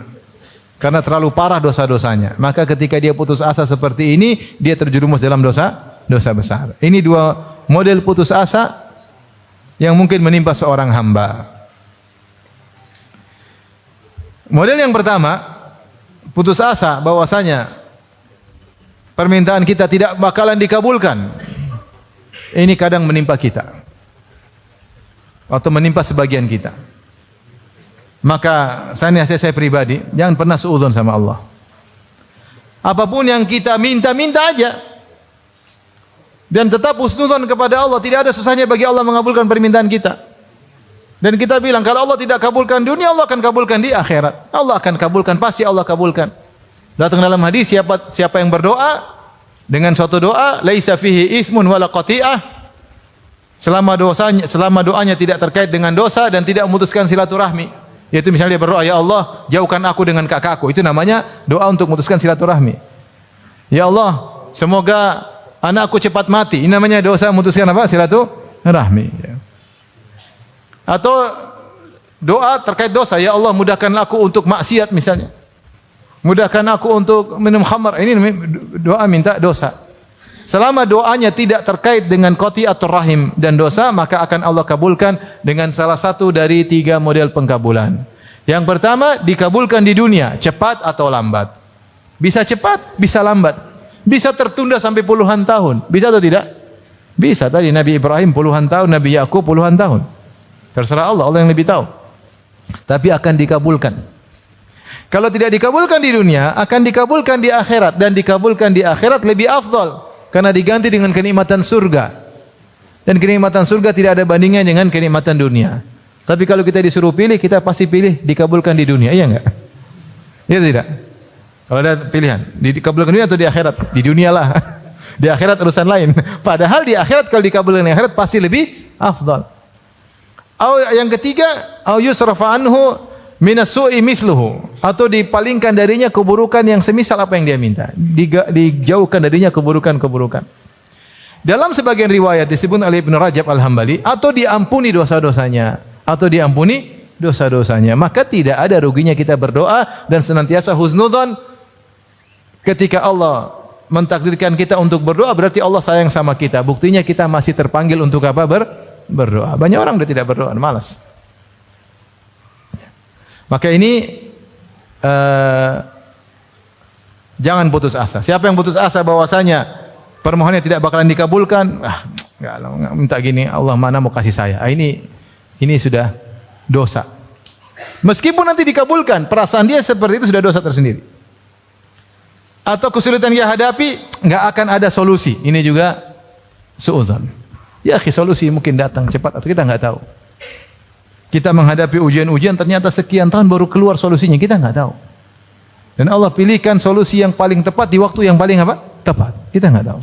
karena terlalu parah dosa-dosanya. Maka ketika dia putus asa seperti ini, dia terjerumus dalam dosa besar. Ini dua model putus asa yang mungkin menimpa seorang hamba. Model yang pertama, putus asa bahwasanya permintaan kita tidak bakalan dikabulkan. Ini kadang menimpa kita atau menimpa sebagian kita. Maka saya pribadi jangan pernah suudzon sama Allah. Apapun yang kita minta aja. Dan tetap husnudzon kepada Allah. Tidak ada susahnya bagi Allah mengabulkan permintaan kita. Dan kita bilang kalau Allah tidak kabulkan dunia, Allah akan kabulkan di akhirat. Allah akan kabulkan, pasti Allah kabulkan. Datang dalam hadis siapa yang berdoa dengan suatu doa laisa fihi itsmun wala qati'ah, selama doanya tidak terkait dengan dosa dan tidak memutuskan silaturahmi. Yaitu misalnya dia berdoa, ya Allah, jauhkan aku dengan kakakku. Itu namanya doa untuk memutuskan silaturahmi. Ya Allah, semoga anakku cepat mati. Ini namanya dosa memutuskan apa? Silaturahmi. Atau doa terkait dosa, ya Allah, mudahkanlah aku untuk maksiat misalnya. Mudahkan aku untuk minum khamar. Ini doa minta dosa. Selama doanya tidak terkait dengan qati'atur rahim dan dosa, maka akan Allah kabulkan dengan salah satu dari 3 model pengkabulan. Yang pertama, dikabulkan di dunia, cepat atau lambat. Bisa cepat, bisa lambat. Bisa tertunda sampai puluhan tahun. Bisa atau tidak? Bisa. Tadi Nabi Ibrahim puluhan tahun, Nabi Yakub puluhan tahun. Terserah Allah, Allah yang lebih tahu. Tapi akan dikabulkan. Kalau tidak dikabulkan di dunia, akan dikabulkan di akhirat. Dan dikabulkan di akhirat lebih afdal. Karena diganti dengan kenikmatan surga. Dan kenikmatan surga tidak ada bandingnya dengan kenikmatan dunia. Tapi kalau kita disuruh pilih, kita pasti pilih dikabulkan di dunia. Iya enggak? Iya tidak? Kalau ada pilihan, dikabulkan di dunia atau di akhirat? Di dunia lah. Di akhirat urusan lain. Padahal di akhirat kalau dikabulkan di akhirat pasti lebih afdal. Yang ketiga, au yusrafa anhu minas su'i mithluhu, atau dipalingkan darinya keburukan yang semisal apa yang dia minta. Dijauhkan darinya keburukan-keburukan. Dalam sebagian riwayat disebut oleh Ibnu Rajab Al-Hambali, atau diampuni dosa-dosanya, Maka tidak ada ruginya kita berdoa dan senantiasa husnudzon. Ketika Allah mentakdirkan kita untuk berdoa, berarti Allah sayang sama kita. Buktinya kita masih terpanggil untuk apa? Berdoa. Banyak orang sudah tidak berdoa, malas. Maka ini jangan putus asa. Siapa yang putus asa bahwasanya permohonannya tidak bakalan dikabulkan, enggak minta gini, Allah mana mau kasih saya. Ini sudah dosa. Meskipun nanti dikabulkan, perasaan dia seperti itu sudah dosa tersendiri. Atau kesulitan dia hadapi, enggak akan ada solusi. Ini juga suudzon. Ya, solusi mungkin datang cepat atau kita enggak tahu. Kita menghadapi ujian-ujian ternyata sekian tahun baru keluar solusinya, kita enggak tahu. Dan Allah pilihkan solusi yang paling tepat di waktu yang paling apa? Tepat. Kita enggak tahu.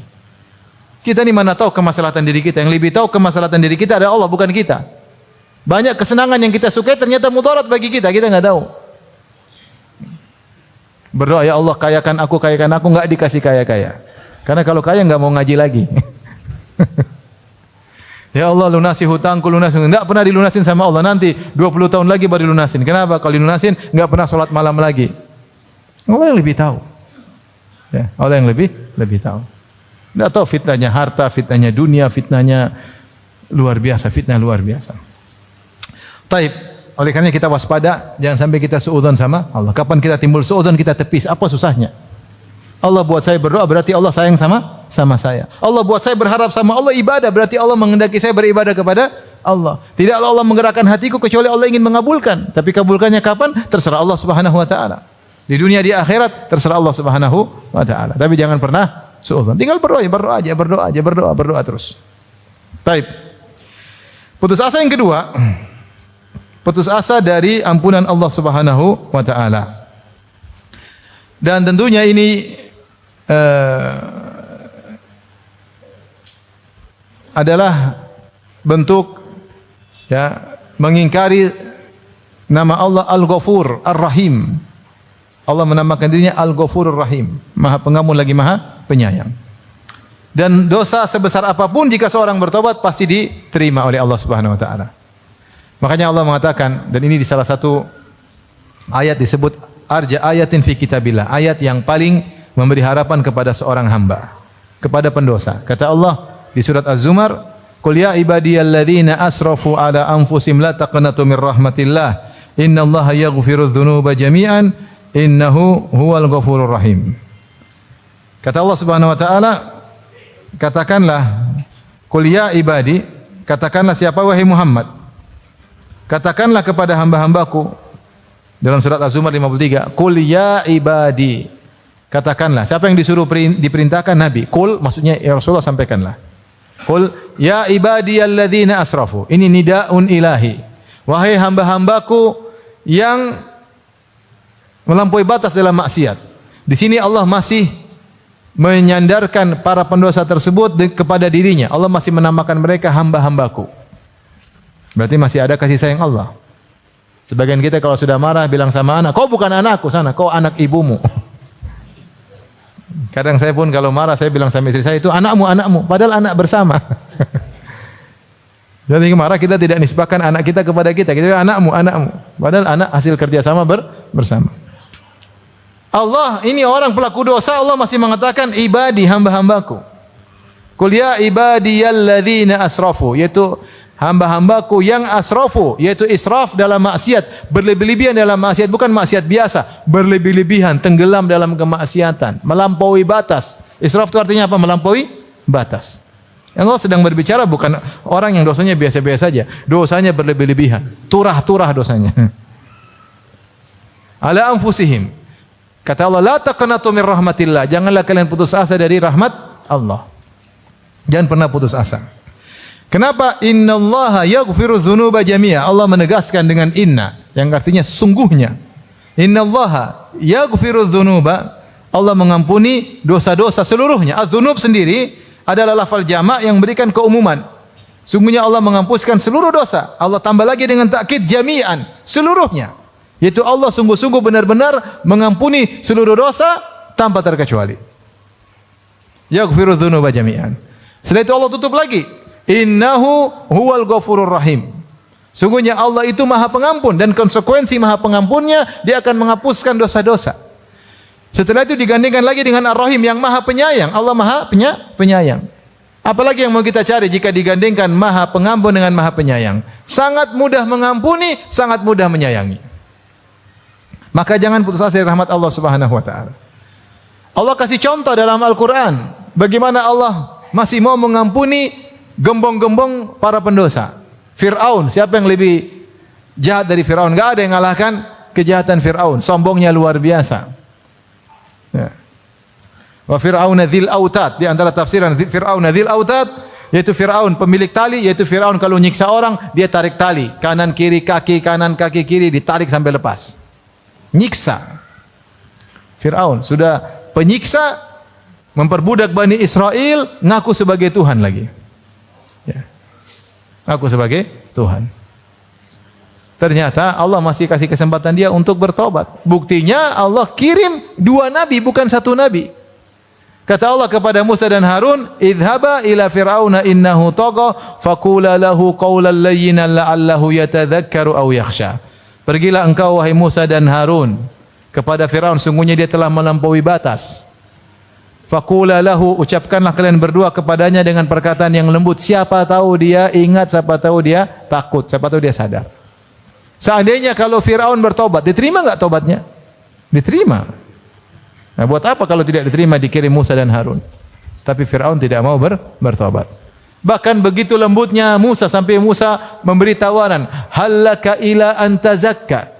Kita ni mana tahu kemaslahatan diri kita? Yang lebih tahu kemaslahatan diri kita adalah Allah, bukan kita. Banyak kesenangan yang kita sukai ternyata mudarat bagi kita enggak tahu. Berdoa, ya Allah kayakan aku, enggak dikasih kaya-kaya. Karena kalau kaya enggak mau ngaji lagi. Ya Allah lunasi hutangku, enggak pernah dilunasin sama Allah, nanti 20 tahun lagi baru dilunasin. Kenapa? Kalau dilunasin enggak pernah sholat malam lagi. Allah yang lebih tahu. Ya, Allah yang lebih tahu. Enggak tahu fitnahnya harta, fitnahnya dunia, fitnahnya luar biasa, fitnah luar biasa. Taib, oleh karena kita waspada, jangan sampai kita suudzon sama Allah. Kapan kita timbul suudzon, kita tepis, apa susahnya? Allah buat saya berdoa, berarti Allah sayang sama saya. Allah buat saya berharap sama Allah, ibadah, berarti Allah menghendaki saya beribadah kepada Allah. Tidaklah Allah menggerakkan hatiku kecuali Allah ingin mengabulkan. Tapi kabulkannya kapan? Terserah Allah Subhanahu wa taala. Di dunia, di akhirat, terserah Allah Subhanahu wa taala. Tapi jangan pernah suudzon. Tinggal berdoa terus. Taib. Putus asa yang kedua, putus asa dari ampunan Allah Subhanahu wa taala. Dan tentunya ini adalah bentuk ya mengingkari nama Allah Al-Ghafur Ar-Rahim. Allah menamakan dirinya Al-Ghafurur Rahim, Maha Pengampun lagi Maha Penyayang. Dan dosa sebesar apapun jika seorang bertobat pasti diterima oleh Allah Subhanahu wa taala. Makanya Allah mengatakan, dan ini di salah satu ayat disebut arja ayatin fi kitabillah, ayat yang paling memberi harapan kepada seorang hamba, kepada pendosa. Kata Allah di surat Az-Zumar, "Qul ya ibadiyalladzina asrafu ala anfusihim la taqnatu mir rahmatillah, innallaha yaghfirudz dzunuba jami'an, innahu huwal ghafurur rahim. Kata Allah Subhanahu wa taala, katakanlah, qul ya ibadi, katakanlah siapa wahai Muhammad, katakanlah kepada hamba-hambaku, dalam surat Az-Zumar 53, qul ya ibadi, katakanlah. Siapa yang disuruh diperintahkan? Nabi. Qul maksudnya ya Rasulullah, sampaikanlah. Qul ya ibadiyalladzina asrafu. Ini nidaun ilahi. Wahai hamba-hambaku yang melampaui batas dalam maksiat. Di sini Allah masih menyandarkan para pendosa tersebut kepada dirinya. Allah masih menamakan mereka hamba-hambaku. Berarti masih ada kasih sayang Allah. Sebagian kita kalau sudah marah bilang sama anak, kau bukan anakku sana, kau anak ibumu. Kadang saya pun kalau marah saya bilang sama istri saya, itu anakmu, anakmu, padahal anak bersama. Jadi marah kita tidak nisbahkan anak kita kepada kita, kita bilang anakmu, anakmu, padahal anak hasil kerjasama bersama. Allah ini orang pelaku dosa, Allah masih mengatakan ibadi, hamba-hambaku. Qul ya ibadiyalladzina asrafu, yaitu hamba-hambaku yang asrafu, yaitu israf dalam maksiat, berlebih-lebihan dalam maksiat, bukan maksiat biasa, berlebih-lebihan, tenggelam dalam kemaksiatan, melampaui batas. Israf itu artinya apa? Melampaui batas. Yang Allah sedang berbicara bukan orang yang dosanya biasa-biasa saja, dosanya berlebih-lebihan, turah-turah dosanya. Ala anfusihim. Kata Allah, la taqnatu min rahmatillah. Janganlah kalian putus asa dari rahmat Allah. Jangan pernah putus asa. Kenapa? Innallaha yaghfiru dzunuba jami'a. Allah menegaskan dengan inna, yang artinya sungguhnya. Innallaha yaghfiru dzunuba. Allah mengampuni dosa-dosa seluruhnya. Az-dzunub sendiri adalah lafal jamak yang memberikan keumuman. Sungguhnya Allah menghapuskan seluruh dosa. Allah tambah lagi dengan takkid jami'an, seluruhnya. Yaitu Allah sungguh-sungguh benar-benar mengampuni seluruh dosa tanpa terkecuali. Yaghfiru dzunuba jami'an. Setelah itu Allah tutup lagi. Innahu huwal ghafurur rahim. Sungguhnya Allah itu Maha Pengampun, dan konsekuensi Maha Pengampunnya dia akan menghapuskan dosa-dosa. Setelah itu digandingkan lagi dengan Ar-Rahim yang Maha Penyayang. Allah Maha Penyayang. Apalagi yang mau kita cari jika digandingkan Maha Pengampun dengan Maha Penyayang? Sangat mudah mengampuni, sangat mudah menyayangi. Maka jangan putus asa dari rahmat Allah Subhanahu wa taala. Allah kasih contoh dalam Al-Qur'an bagaimana Allah masih mau mengampuni gembong-gembong para pendosa. Fir'aun, siapa yang lebih jahat dari Fir'aun? Enggak ada yang mengalahkan kejahatan Fir'aun. Sombongnya luar biasa. Ya. Wa Fir'auna dzil autad, di antara tafsiran Fir'auna dzil autad yaitu Fir'aun pemilik tali, yaitu Fir'aun kalau nyiksa orang dia tarik tali, kanan kiri kaki, kanan kaki kiri ditarik sampai lepas. Nyiksa. Fir'aun sudah penyiksa, memperbudak Bani Israel, ngaku sebagai Tuhan lagi. Ya. Ngaku sebagai Tuhan. Ternyata Allah masih kasih kesempatan dia untuk bertobat. Buktinya Allah kirim 2 nabi, bukan 1 nabi. Kata Allah kepada Musa dan Harun, "Idhaba ila fir'auna innahu tagha, faqula lahu qawlan layyinan la'allahu yatadzakkaru aw yakhsha." Pergilah engkau wahai Musa dan Harun kepada Firaun, sungguhnya dia telah melampaui batas. Faqula lahu, ucapkanlah kalian berdua kepadanya dengan perkataan yang lembut. Siapa tahu dia ingat, siapa tahu dia takut, siapa tahu dia sadar. Seandainya kalau Firaun bertobat, diterima enggak tobatnya? Diterima. Nah, buat apa kalau tidak diterima dikirim Musa dan Harun? Tapi Firaun tidak mau bertobat. Bahkan begitu lembutnya Musa sampai Musa memberi tawaran, "Hallaka ila an tazakka."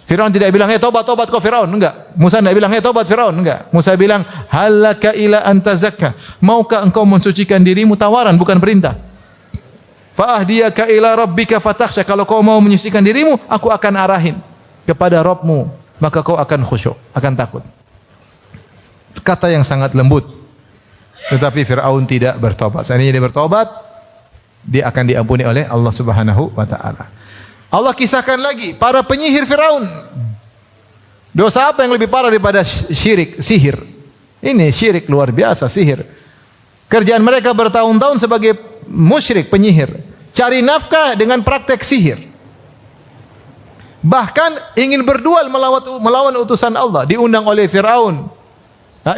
Firaun tidak bilang, "Hei tobat kau Firaun." Enggak. Musa tidak bilang, "Hei tobat Firaun." Enggak. Musa bilang, "Hallaka ila an tazakka." Maukah engkau mensucikan dirimu? Tawaran, bukan perintah. "Fa ahdiyaka ila rabbika fatakhsha." Kalau kau mau menyucikan dirimu, aku akan arahin kepada Rabbmu, maka kau akan khusyuk, akan takut. Kata yang sangat lembut. Tetapi Fir'aun tidak bertobat. Seandainya dia bertobat, dia akan diampuni oleh Allah Subhanahu wa taala. Allah kisahkan lagi para penyihir Fir'aun. Dosa apa yang lebih parah daripada syirik? Sihir. Ini syirik luar biasa, sihir. Kerjaan mereka bertahun-tahun sebagai musyrik, penyihir. Cari nafkah dengan praktek sihir. Bahkan ingin berduel melawan utusan Allah. Diundang oleh Fir'aun.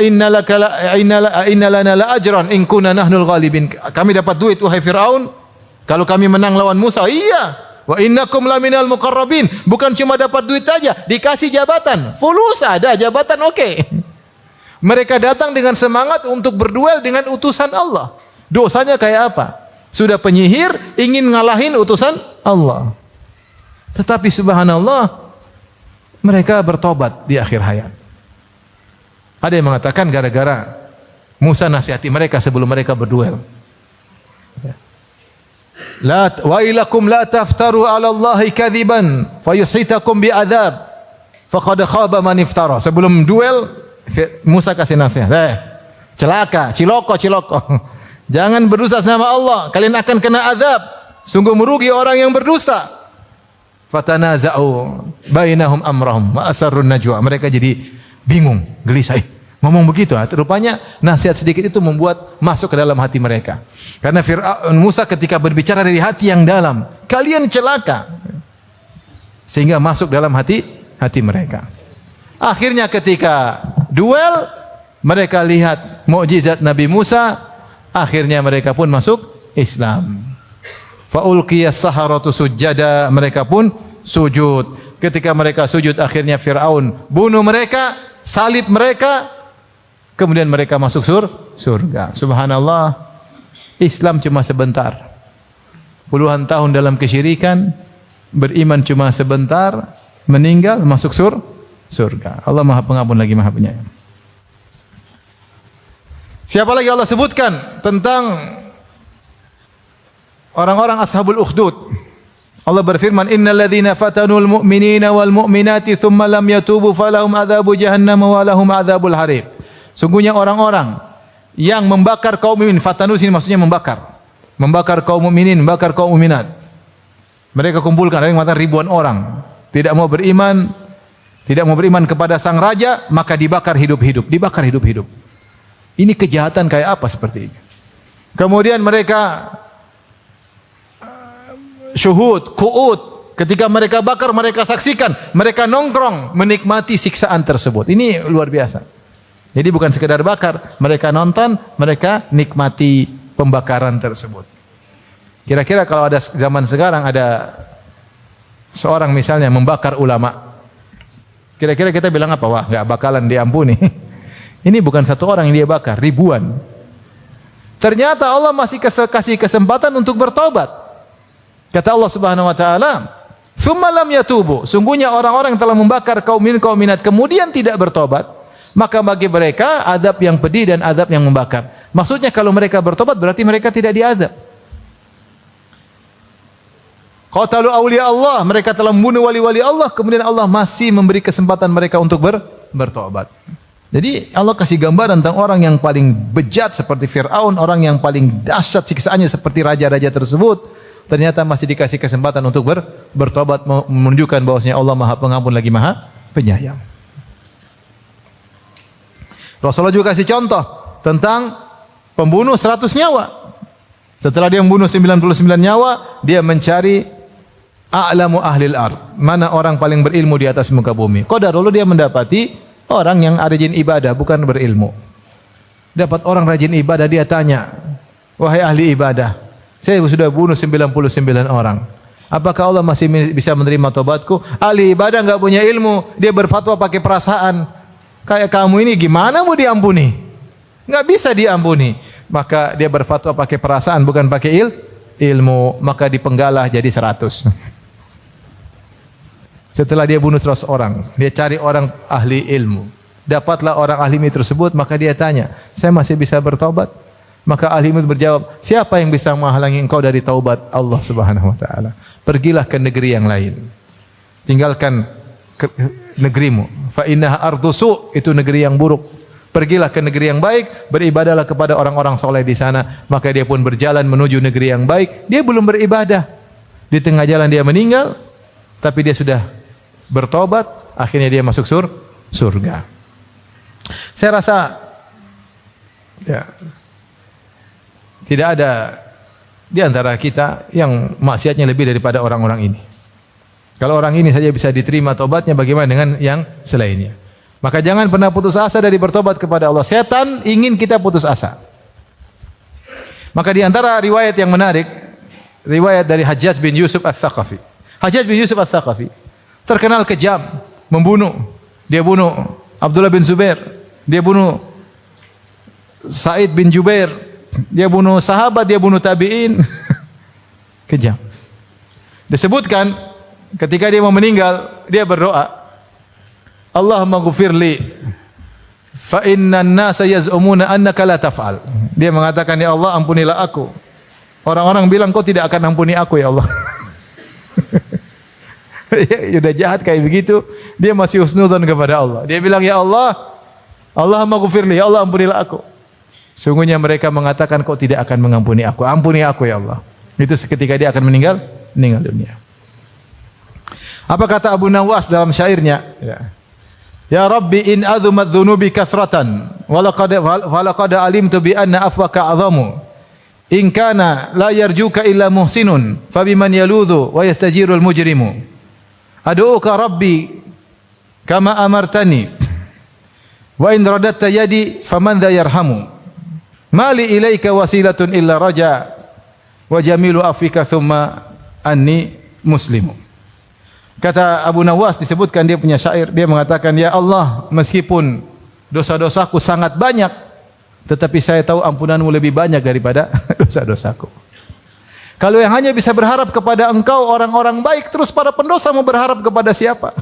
Inna lana la ajran in kunna nahnul ghalibin. Kami dapat duit wahai Firaun kalau kami menang lawan Musa. Iya, Wa innakum laminal muqarrabin. Bukan cuma dapat duit saja, dikasih jabatan. Fulus ada, jabatan oke. Mereka datang dengan semangat untuk berduel dengan utusan Allah. Dosanya kayak apa? Sudah penyihir, ingin ngalahin utusan Allah. Tetapi subhanallah, mereka bertobat di akhir hayat. Ada yang mengatakan gara-gara Musa nasihati mereka sebelum mereka berduel. La wailakum la taftaru 'ala Allahi kadziban fayushitakum bi'adzab faqad khaba man iftara. Sebelum duel Musa kasih nasihat. Celaka, ciloko. Jangan berdusta sama Allah, kalian akan kena azab. Sungguh merugi orang yang berdusta. Fatanaza'u bainahum amrahum wa asarrun najwa. Mereka jadi bingung, gelisah. Ngomong begitu, rupanya nasihat sedikit itu membuat masuk ke dalam hati mereka. Karena Musa ketika berbicara dari hati yang dalam, kalian celaka. Sehingga masuk dalam hati mereka. Akhirnya ketika duel, mereka lihat mukjizat Nabi Musa, akhirnya mereka pun masuk Islam. Faulqiyas saharatu sujada, mereka pun sujud. Ketika mereka sujud, akhirnya Fir'aun bunuh mereka, salib mereka, kemudian mereka masuk surga. Subhanallah, Islam cuma sebentar. Puluhan tahun dalam kesyirikan, beriman cuma sebentar, meninggal masuk surga. Allah Maha Pengampun lagi Maha Penyayang. Siapa lagi Allah sebutkan tentang orang-orang ashabul ukhdud? Allah berfirman, innal ladzina fatanul mu'minina wal mu'minati tsumma lam yatubu falahum adzabu jahannam wa lahum adzabul harib. Sungguhnya orang-orang yang membakar kaum mukmin, fatanu sini maksudnya membakar kaum mukminin, membakar kaum mukminat. Mereka kumpulkan, ada yang mengatakan ribuan orang, tidak mau beriman kepada sang raja, maka dibakar hidup-hidup. Ini kejahatan kayak apa seperti ini? Kemudian mereka syuhud, qu'ud, ketika mereka bakar, mereka saksikan, mereka nongkrong menikmati siksaan tersebut. Ini luar biasa. Jadi bukan sekedar bakar, mereka nonton, mereka nikmati pembakaran tersebut. Kira-kira kalau ada zaman sekarang ada seorang misalnya membakar ulama, kira-kira kita bilang apa? Wah, enggak bakalan diampuni. Ini bukan satu orang yang dia bakar, ribuan. Ternyata Allah masih kasih kesempatan untuk bertobat. Kata Allah Subhanahu wa taala, "Tsumma lam yatubu." Sungguhnya orang-orang yang telah membakar kaum minat kemudian tidak bertobat, maka bagi mereka adab yang pedih dan adab yang membakar. Maksudnya kalau mereka bertobat berarti mereka tidak diazab. Qatalu awliya Allah, mereka telah membunuh wali-wali Allah, kemudian Allah masih memberi kesempatan mereka untuk bertobat. Jadi Allah kasih gambaran tentang orang yang paling bejat seperti Fir'aun, orang yang paling dahsyat siksaannya seperti raja-raja tersebut, ternyata masih dikasih kesempatan untuk bertobat, menunjukkan bahwasanya Allah Maha Pengampun lagi Maha Penyayang. Rasulullah juga kasih contoh tentang pembunuh 100 nyawa. Setelah dia membunuh 99 nyawa, dia mencari a'lamu ahlil ard, mana orang paling berilmu di atas muka bumi. Qadarullah dia mendapati orang yang rajin ibadah, bukan berilmu. Dapat orang rajin ibadah, dia tanya, wahai ahli ibadah, saya sudah bunuh 99 orang. Apakah Allah masih bisa menerima tobatku? Ahli ibadah enggak punya ilmu, dia berfatwa pakai perasaan. Kayak kamu ini gimana mau diampuni? Enggak bisa diampuni. Maka dia berfatwa pakai perasaan, bukan pakai ilmu. Maka dipenggalah jadi 100. Setelah dia bunuh 100 orang, dia cari orang ahli ilmu. Dapatlah orang ahli ilmu tersebut, maka dia tanya, saya masih bisa bertobat? Maka ahli ilmu berjawab, siapa yang bisa menghalangi engkau dari taubat? Allah Subhanahu wa taala. Pergilah ke negeri yang lain. Tinggalkan negerimu. Fa innaha ardu su', itu negeri yang buruk. Pergilah ke negeri yang baik, beribadahlah kepada orang-orang soleh di sana. Maka dia pun berjalan menuju negeri yang baik. Dia belum beribadah. Di tengah jalan dia meninggal, tapi dia sudah bertobat, akhirnya dia masuk surga. Saya rasa ya, tidak ada di antara kita yang maksiatnya lebih daripada orang-orang ini. Kalau orang ini saja bisa diterima tobatnya, bagaimana dengan yang selainnya? Maka jangan pernah putus asa dari bertobat kepada Allah. Setan ingin kita putus asa. Maka di antara riwayat yang menarik, riwayat dari Hajjaj bin Yusuf Ats-Tsaqafi. Hajjaj bin Yusuf Ats-Tsaqafi terkenal kejam, membunuh. Dia bunuh Abdullah bin Zubair, dia bunuh Sa'id bin Jubair, dia bunuh sahabat, dia bunuh tabi'in. Kejam. Disebutkan ketika dia mau meninggal, dia berdoa, Allahumma ghfirli fa innan nasa yaz'umuna annaka la taf'al. Dia mengatakan, ya Allah, ampunilah aku. Orang-orang bilang kau tidak akan ampuni aku, ya Allah. Ya, udah jahat kayak begitu, dia masih husnuzan kepada Allah. Dia bilang, ya Allah, Allahumma ghfirli, ya Allah, ampunilah aku. Sungguhnya mereka mengatakan kau tidak akan mengampuni aku. Ampuni aku, ya Allah. Itu seketika dia akan meninggal dunia. Apa kata Abu Nawas dalam syairnya? Ya Rabbi in azumat dhunubi kathratan walaqad alimtu bi anna afwaka azamu. In kana la yarjuka illa muhsinun fabiman yaludhu wa yastajirul mujrimu. Ad'uka Rabbi kama amartani wa in radatta yadi faman dha yarhamu. Mali ilaika wasilatun illa raja wa jamilu afika thumma anni muslimu. Kata Abu Nawas, disebutkan dia punya syair, dia mengatakan, ya Allah, meskipun dosa-dosaku sangat banyak, tetapi saya tahu ampunanmu lebih banyak daripada dosa-dosaku. Kalau yang hanya bisa berharap kepada engkau orang-orang baik, terus para pendosa mau berharap kepada siapa?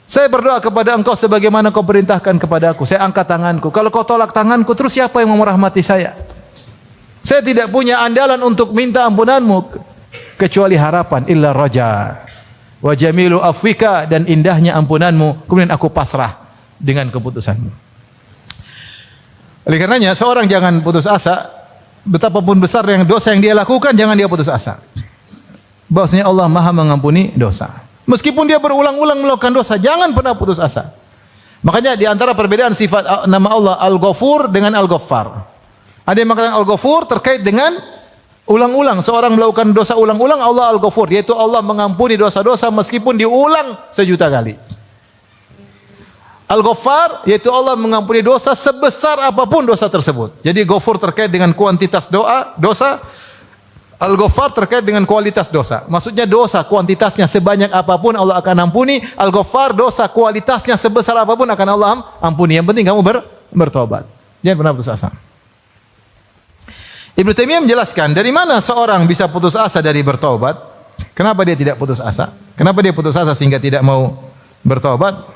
Saya berdoa kepada engkau sebagaimana kau perintahkan kepada aku. Saya angkat tanganku. Kalau kau tolak tanganku, terus siapa yang mau merahmati saya? Saya tidak punya andalan untuk minta ampunanmu kecuali harapan illa raja wa jamilu afwika, dan indahnya ampunanmu, kemudian aku pasrah dengan keputusanmu. Oleh karenanya seorang jangan putus asa, betapapun besar yang dosa yang dia lakukan, jangan dia putus asa. Bahwasanya Allah Maha mengampuni dosa. Meskipun dia berulang-ulang melakukan dosa, jangan pernah putus asa. Makanya di antara perbedaan sifat nama Allah Al-Ghafur dengan Al-Ghaffar. Ada yang mengatakan Al-Ghafur terkait dengan ulang-ulang. Seorang melakukan dosa ulang-ulang, Allah Al-Ghafur, yaitu Allah mengampuni dosa-dosa meskipun diulang 1.000.000 kali. Al-Ghaffar, yaitu Allah mengampuni dosa sebesar apapun dosa tersebut. Jadi Ghafur terkait dengan kuantitas dosa. Al-Ghaffar terkait dengan kualitas dosa. Maksudnya dosa kuantitasnya sebanyak apapun Allah akan ampuni. Al-Ghaffar dosa kualitasnya sebesar apapun akan Allah ampuni. Yang penting kamu bertobat. Jangan pernah putus asa. Ibnu Taimiyah menjelaskan dari mana seorang bisa putus asa dari bertobat. Kenapa dia tidak putus asa? Kenapa dia putus asa sehingga tidak mau bertobat?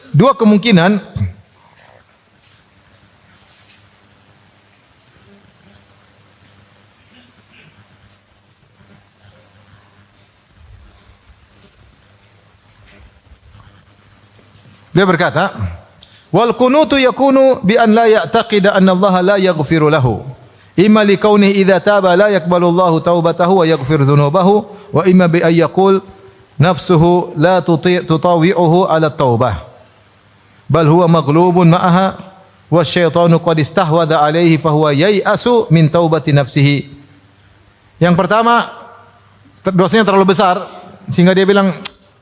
Dua kemungkinan. Dia berkata, wal qunutu yakunu bi an la ya'taqida anna Allah la yaghfiru lahu. Imma li kauni idza taba la yaqbalu Allah taubatahu wa yaghfir dhunubahu, wa imma bi ay yaqul nafsuhu la tutawi'uhu ala taubah. Bal huwa maghlubun ma'aha wasyaitanu qad istahwadha alaihi fa huwa yai'asu min taubati nafsihi. Yang pertama, dosanya terlalu besar sehingga dia bilang,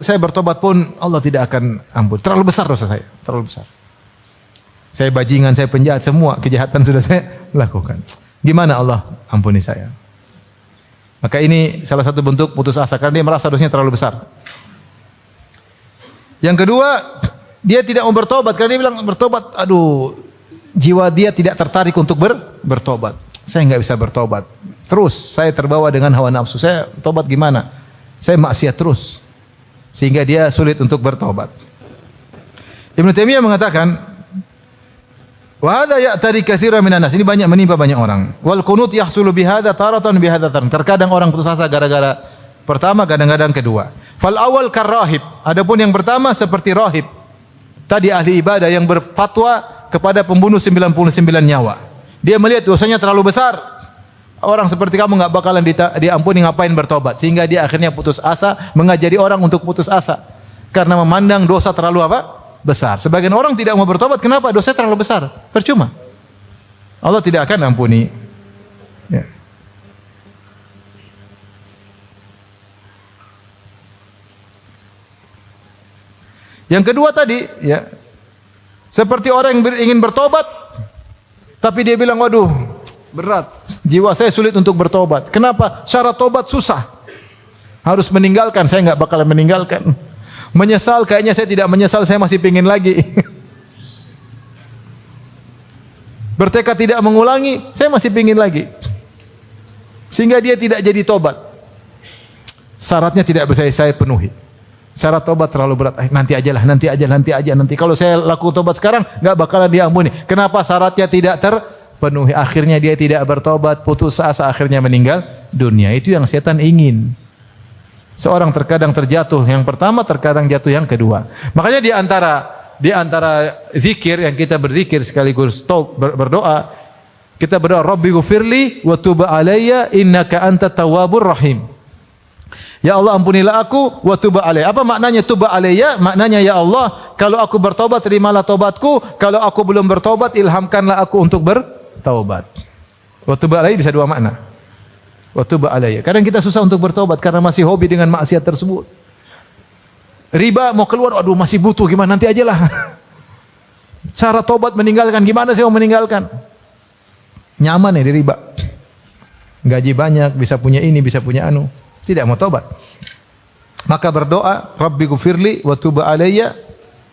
saya bertobat pun Allah tidak akan ampun. Terlalu besar dosa saya, terlalu besar. Saya bajingan, saya penjahat, semua kejahatan sudah saya lakukan. Gimana Allah ampuni saya? Maka ini salah satu bentuk putus asa karena dia merasa dosanya terlalu besar. Yang kedua, dia tidak mau bertobat karena dia bilang bertobat, aduh, jiwa dia tidak tertarik untuk bertobat. Saya enggak bisa bertobat. Terus saya terbawa dengan hawa nafsu. Saya tobat gimana? Saya maksiat terus. Sehingga dia sulit untuk bertobat. Ibnu Taimiyah mengatakan, wa hadza ya'tari katsiran minan nas. Ini banyak menimpa banyak orang. Wal qunut yahsulu bihadza taratan bihadza taratan. Terkadang orang putus asa gara-gara pertama, kadang-kadang kedua. Fal awal karrahib. Adapun yang pertama seperti rahib. Tadi ahli ibadah yang berfatwa kepada pembunuh 99 nyawa. Dia melihat dosanya terlalu besar. Orang seperti kamu enggak bakalan diampuni, ngapain bertobat? Sehingga dia akhirnya putus asa, mengajari orang untuk putus asa. Karena memandang dosa terlalu apa? Besar. Sebagian orang tidak mau bertobat, kenapa? Dosa terlalu besar. Percuma. Allah tidak akan ampuni. Ya. Yang kedua tadi, ya, seperti orang yang ingin bertobat, tapi dia bilang, waduh, berat. Jiwa saya sulit untuk bertobat. Kenapa? Syarat tobat susah. Harus meninggalkan, saya nggak bakalan meninggalkan. Menyesal, kayaknya saya tidak menyesal, saya masih pingin lagi. Bertekad tidak mengulangi, saya masih pingin lagi. Sehingga dia tidak jadi tobat. Syaratnya tidak bisa saya penuhi. Syarat tobat terlalu berat. Nanti aja. Kalau saya laku tobat sekarang, nggak bakalan diampuni. Kenapa? Syaratnya tidak terpenuhi. Akhirnya dia tidak bertobat, putus asa, akhirnya meninggal dunia. Itu yang setan ingin. Seorang terkadang terjatuh yang pertama, terkadang jatuh yang kedua. Makanya di antara zikir yang kita berzikir sekaligus berdoa, kita berdoa, Rabbi ghufirli wa tub alayya innaka antat tawwabur rahim. Ya Allah, ampunilah aku wa tub alayya. Apa maknanya tub alayya? Maknanya, ya Allah, kalau aku bertobat terimalah tobatku, kalau aku belum bertobat ilhamkanlah aku untuk bertaubat. Wa tub alayya bisa dua makna. Wa tub alayya. Kadang kita susah untuk bertobat karena masih hobi dengan maksiat tersebut. Riba mau keluar, aduh masih butuh, gimana nanti ajalah. Cara tobat meninggalkan, gimana sih mau meninggalkan? Nyaman ya di riba. Gaji banyak, bisa punya ini, bisa punya anu. Tidak mau tobat. Maka berdoa, Rabbi ghufirli wa tub alayya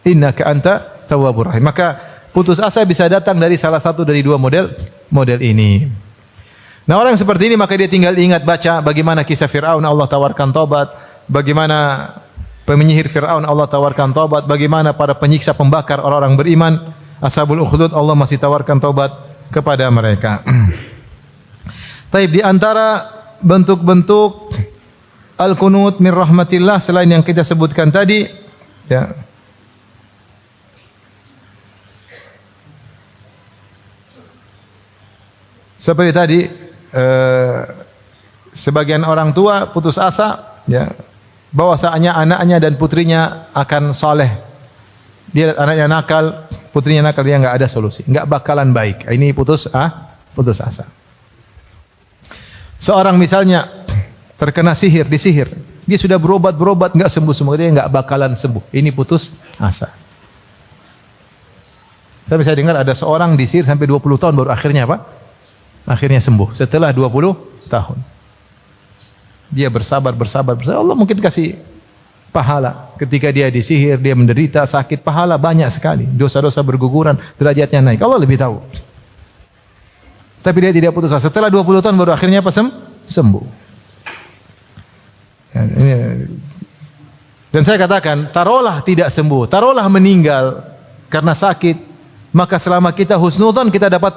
innaka anta tawwabur rahim. Maka putus asa bisa datang dari salah satu dari dua model ini. Nah, orang seperti ini maka dia tinggal ingat baca bagaimana kisah Fir'aun, Allah tawarkan tobat, bagaimana penyihir Fir'aun Allah tawarkan tobat, bagaimana para penyiksa pembakar orang-orang beriman, Ashabul Ukhdud, Allah masih tawarkan tobat kepada mereka. Taib, di antara bentuk-bentuk al-qunut min rahmatillah selain yang kita sebutkan tadi, ya. Seperti tadi, sebagian orang tua putus asa, ya, bahwasanya anaknya dan putrinya akan soleh. Dia anaknya nakal, putrinya nakal, dia nggak ada solusi, nggak bakalan baik. Ini putus asa. Seorang misalnya terkena disihir, dia sudah berobat nggak sembuh, dia nggak bakalan sembuh. Ini putus asa. Saya dengar ada seorang disihir sampai 20 tahun baru akhirnya apa? Akhirnya sembuh setelah 20 tahun. Dia bersabar. Allah mungkin kasih pahala. Ketika dia disihir, dia menderita sakit, pahala banyak sekali. Dosa-dosa berguguran, derajatnya naik. Allah lebih tahu. Tapi dia tidak putus asa. Setelah 20 tahun baru akhirnya apa? Sembuh. Dan saya katakan, taruhlah tidak sembuh, taruhlah meninggal karena sakit, maka selama kita husnudzon kita dapat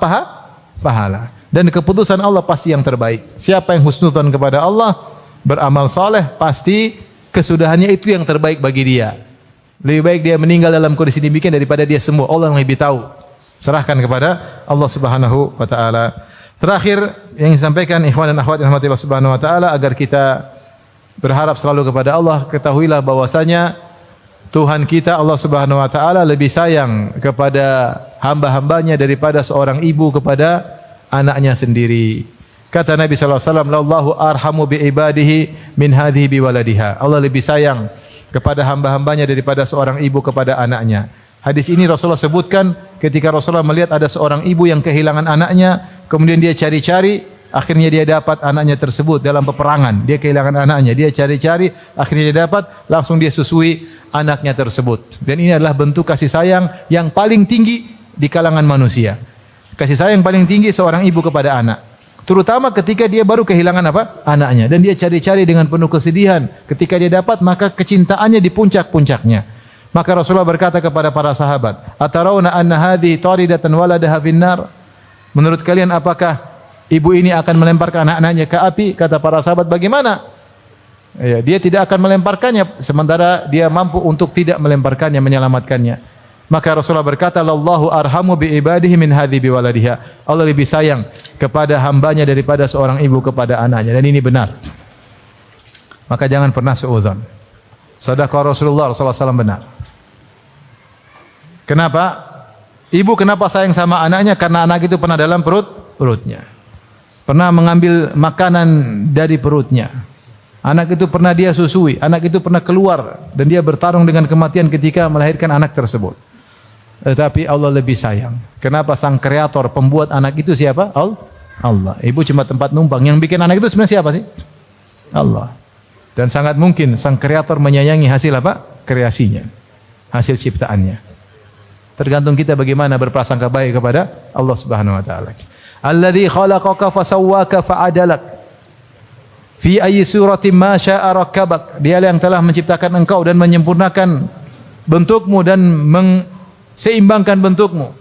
pahala. Dan keputusan Allah pasti yang terbaik. Siapa yang husnudzon kepada Allah, beramal saleh, pasti kesudahannya itu yang terbaik bagi dia. Lebih baik dia meninggal dalam kondisi demikian daripada dia sembuh. Allah yang lebih tahu. Serahkan kepada Allah Subhanahu wa taala. Terakhir yang disampaikan ikhwan dan akhwat yang dirahmati Allah Subhanahu wa taala, agar kita berharap selalu kepada Allah, ketahuilah bahwasanya Tuhan kita Allah Subhanahu wa taala lebih sayang kepada hamba-hambanya daripada seorang ibu kepada anaknya sendiri. Kata Nabi sallallahu alaihi wasallam, "Allahu arhamu bi ibadihi min hadhihi bi waladiha." Allah lebih sayang kepada hamba-hambanya daripada seorang ibu kepada anaknya. Hadis ini Rasulullah sebutkan ketika Rasulullah melihat ada seorang ibu yang kehilangan anaknya, kemudian dia cari-cari, akhirnya dia dapat anaknya tersebut dalam peperangan. Dia kehilangan anaknya, dia cari-cari, akhirnya dia dapat, langsung dia susui anaknya tersebut. Dan ini adalah bentuk kasih sayang yang paling tinggi di kalangan manusia. Kasih sayang paling tinggi seorang ibu kepada anak, terutama ketika dia baru kehilangan anaknya, dan dia cari-cari dengan penuh kesedihan. Ketika dia dapat, maka kecintaannya di puncak-puncaknya. Maka Rasulullah berkata kepada para sahabat, "Atarawna anna hadhihi taridatan waladaha finnar?" Menurut kalian apakah ibu ini akan melemparkan anak-anaknya ke api? Kata para sahabat, bagaimana? Ya, dia tidak akan melemparkannya sementara dia mampu untuk tidak melemparkannya, menyelamatkannya. Maka Rasulullah berkata, "Allahu arhamu bi ibadihi min hadhi bi waladiha." Allah lebih sayang kepada hambanya daripada seorang ibu kepada anaknya, dan ini benar. Maka jangan pernah suudzon. Sadaqah Rasulullah sallallahu alaihi wasallam, benar. Kenapa? Ibu kenapa sayang sama anaknya? Karena anak itu pernah dalam perutnya. Pernah mengambil makanan dari perutnya. Anak itu pernah dia susui, anak itu pernah keluar dan dia bertarung dengan kematian ketika melahirkan anak tersebut. Tetapi Allah lebih sayang. Kenapa? Sang kreator, pembuat anak itu siapa? Allah. Ibu cuma tempat numpang. Yang bikin anak itu sebenarnya siapa sih? Allah. Dan sangat mungkin sang kreator menyayangi hasil apa? Kreasinya. Hasil ciptaannya. Tergantung kita bagaimana berprasangka baik kepada Allah Subhanahu wa taala. Alladzi khalaqaka fasawwaka fa'adalak. Fi ayyi suratin ma syaa rakkabak. Dia yang telah menciptakan engkau dan menyempurnakan bentukmu dan seimbangkan bentukmu.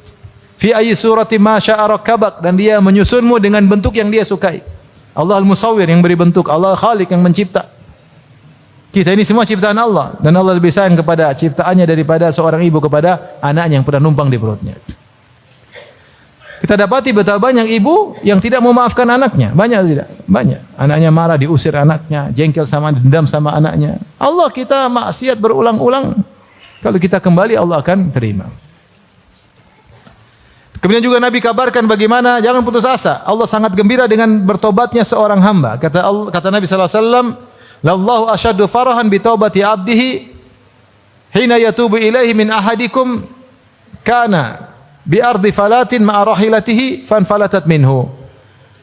Fi ayyi suratin ma syaa rakkabak, dan dia menyusunmu dengan bentuk yang dia sukai. Allah Al-Musawwir yang beri bentuk, Allah Khaliq yang mencipta. Kita ini semua ciptaan Allah, dan Allah lebih sayang kepada ciptaannya daripada seorang ibu kepada anaknya yang pernah numpang di perutnya. Kita dapati betapa banyak ibu yang tidak memaafkan anaknya. Banyak tidak? Banyak. Anaknya marah, diusir anaknya, jengkel sama, dendam sama anaknya. Allah, kita maksiat berulang-ulang. Kalau kita kembali, Allah akan terima. Kemudian juga Nabi kabarkan bagaimana jangan putus asa. Allah sangat gembira dengan bertobatnya seorang hamba. Kata Nabi sallallahu alaihi wasallam, "Lallahu asyaddu farahan bi taubati 'abdihi hina yatubu ilaihi min ahadikum kana bi ardi falatin ma'a rahilatihi fanfalatat minhu."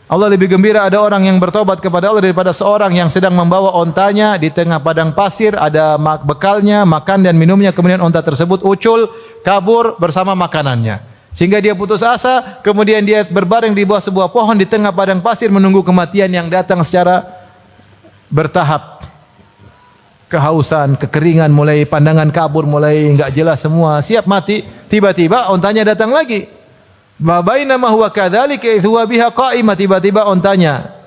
Allah lebih gembira ada orang yang bertobat kepada Allah daripada seorang yang sedang membawa ontanya di tengah padang pasir, ada bekalnya, makan dan minumnya, kemudian onta tersebut ucul, kabur bersama makanannya. Sehingga dia putus asa, kemudian dia berbaring di bawah sebuah pohon di tengah padang pasir menunggu kematian yang datang secara bertahap. Kehausan, kekeringan, mulai pandangan kabur, mulai enggak jelas semua, siap mati. Tiba-tiba ontanya datang lagi. Wa bainama huwa kadzalika idh huwa biha qa'imah, tiba-tiba ontanya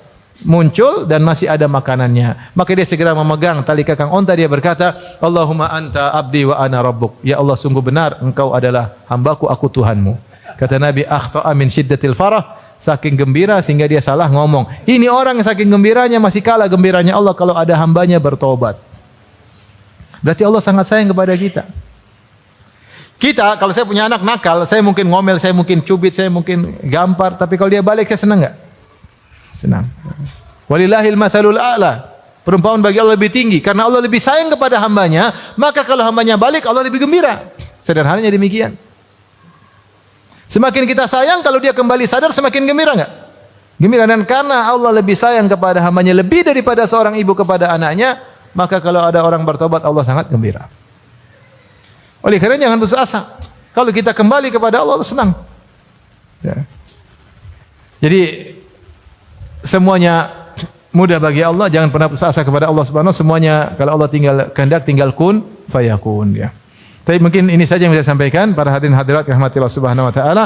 muncul dan masih ada makanannya. Maka dia segera memegang tali kekang onta, dia berkata, "Allahumma anta abdi wa ana rabbuk." Ya Allah, sungguh benar engkau adalah hambaku, aku Tuhanmu. Kata Nabi, "Akhta'a min syiddatil farah." Saking gembira sehingga dia salah ngomong. Ini orang yang saking gembiranya masih kalah gembiranya Allah kalau ada hambanya bertobat. Berarti Allah sangat sayang kepada kita. Kita, kalau saya punya anak nakal, saya mungkin ngomel, saya mungkin cubit, saya mungkin gampar, tapi kalau dia balik, saya senang enggak? Senang. Walillahil mathalul a'la. Perumpamaan bagi Allah lebih tinggi karena Allah lebih sayang kepada hambanya, maka kalau hambanya balik, Allah lebih gembira. Sederhananya demikian. Semakin kita sayang, kalau dia kembali sadar, semakin gembira enggak? Gembira. Dan karena Allah lebih sayang kepada hambanya lebih daripada seorang ibu kepada anaknya, maka kalau ada orang bertobat, Allah sangat gembira. Oleh karena jangan putus asa. Kalau kita kembali kepada Allah, Allah senang. Ya. Jadi semuanya mudah bagi Allah, jangan pernah putus asa kepada Allah Subhanahu. Semuanya kalau Allah tinggal kehendak, tinggal kun fayakun, ya. Tapi mungkin ini saja yang saya sampaikan para hadirin hadirat rahmatillah Subhanahu wa taala.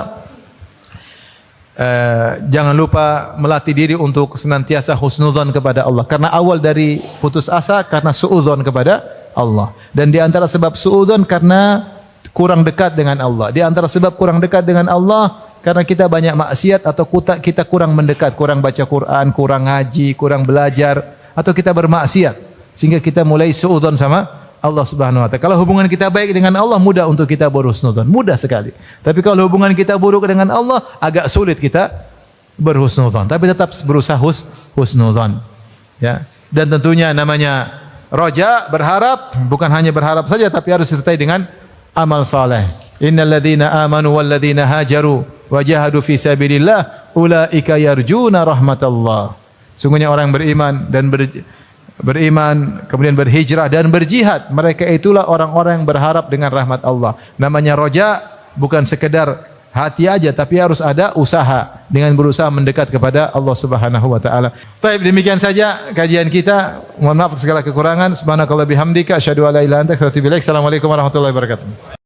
Jangan lupa melatih diri untuk senantiasa husnudzon kepada Allah, karena awal dari putus asa karena suudzon kepada Allah, dan di antara sebab suudzon karena kurang dekat dengan Allah. Di antara sebab kurang dekat dengan Allah karena kita banyak maksiat atau kita kurang mendekat, kurang baca Quran, kurang ngaji, kurang belajar, atau kita bermaksiat sehingga kita mulai suudzon sama Allah Subhanahu wa taala. Kalau hubungan kita baik dengan Allah, mudah untuk kita berhusnudzon, mudah sekali. Tapi kalau hubungan kita buruk dengan Allah, agak sulit kita berhusnudzon. Tapi tetap berusaha husnudzon. Ya. Dan tentunya namanya roja, berharap, bukan hanya berharap saja tapi harus disertai dengan amal saleh. Innal ladzina amanu wal ladzina hajaru wa jahadu fi sabilillah ulaika yarjuna rahmatallah. Sungguhnya orang beriman dan beriman kemudian berhijrah dan berjihad, mereka itulah orang-orang yang berharap dengan rahmat Allah. Namanya roja bukan sekedar hati aja, tapi harus ada usaha dengan berusaha mendekat kepada Allah Subhanahu wa taala. Baik, demikian saja kajian kita. Mohon maaf segala kekurangan. Subhanakallah bihamdika asyhadu an la ilaha illa anta astaghfiruka wa atubu ilaik. Assalamualaikum warahmatullahi wabarakatuh.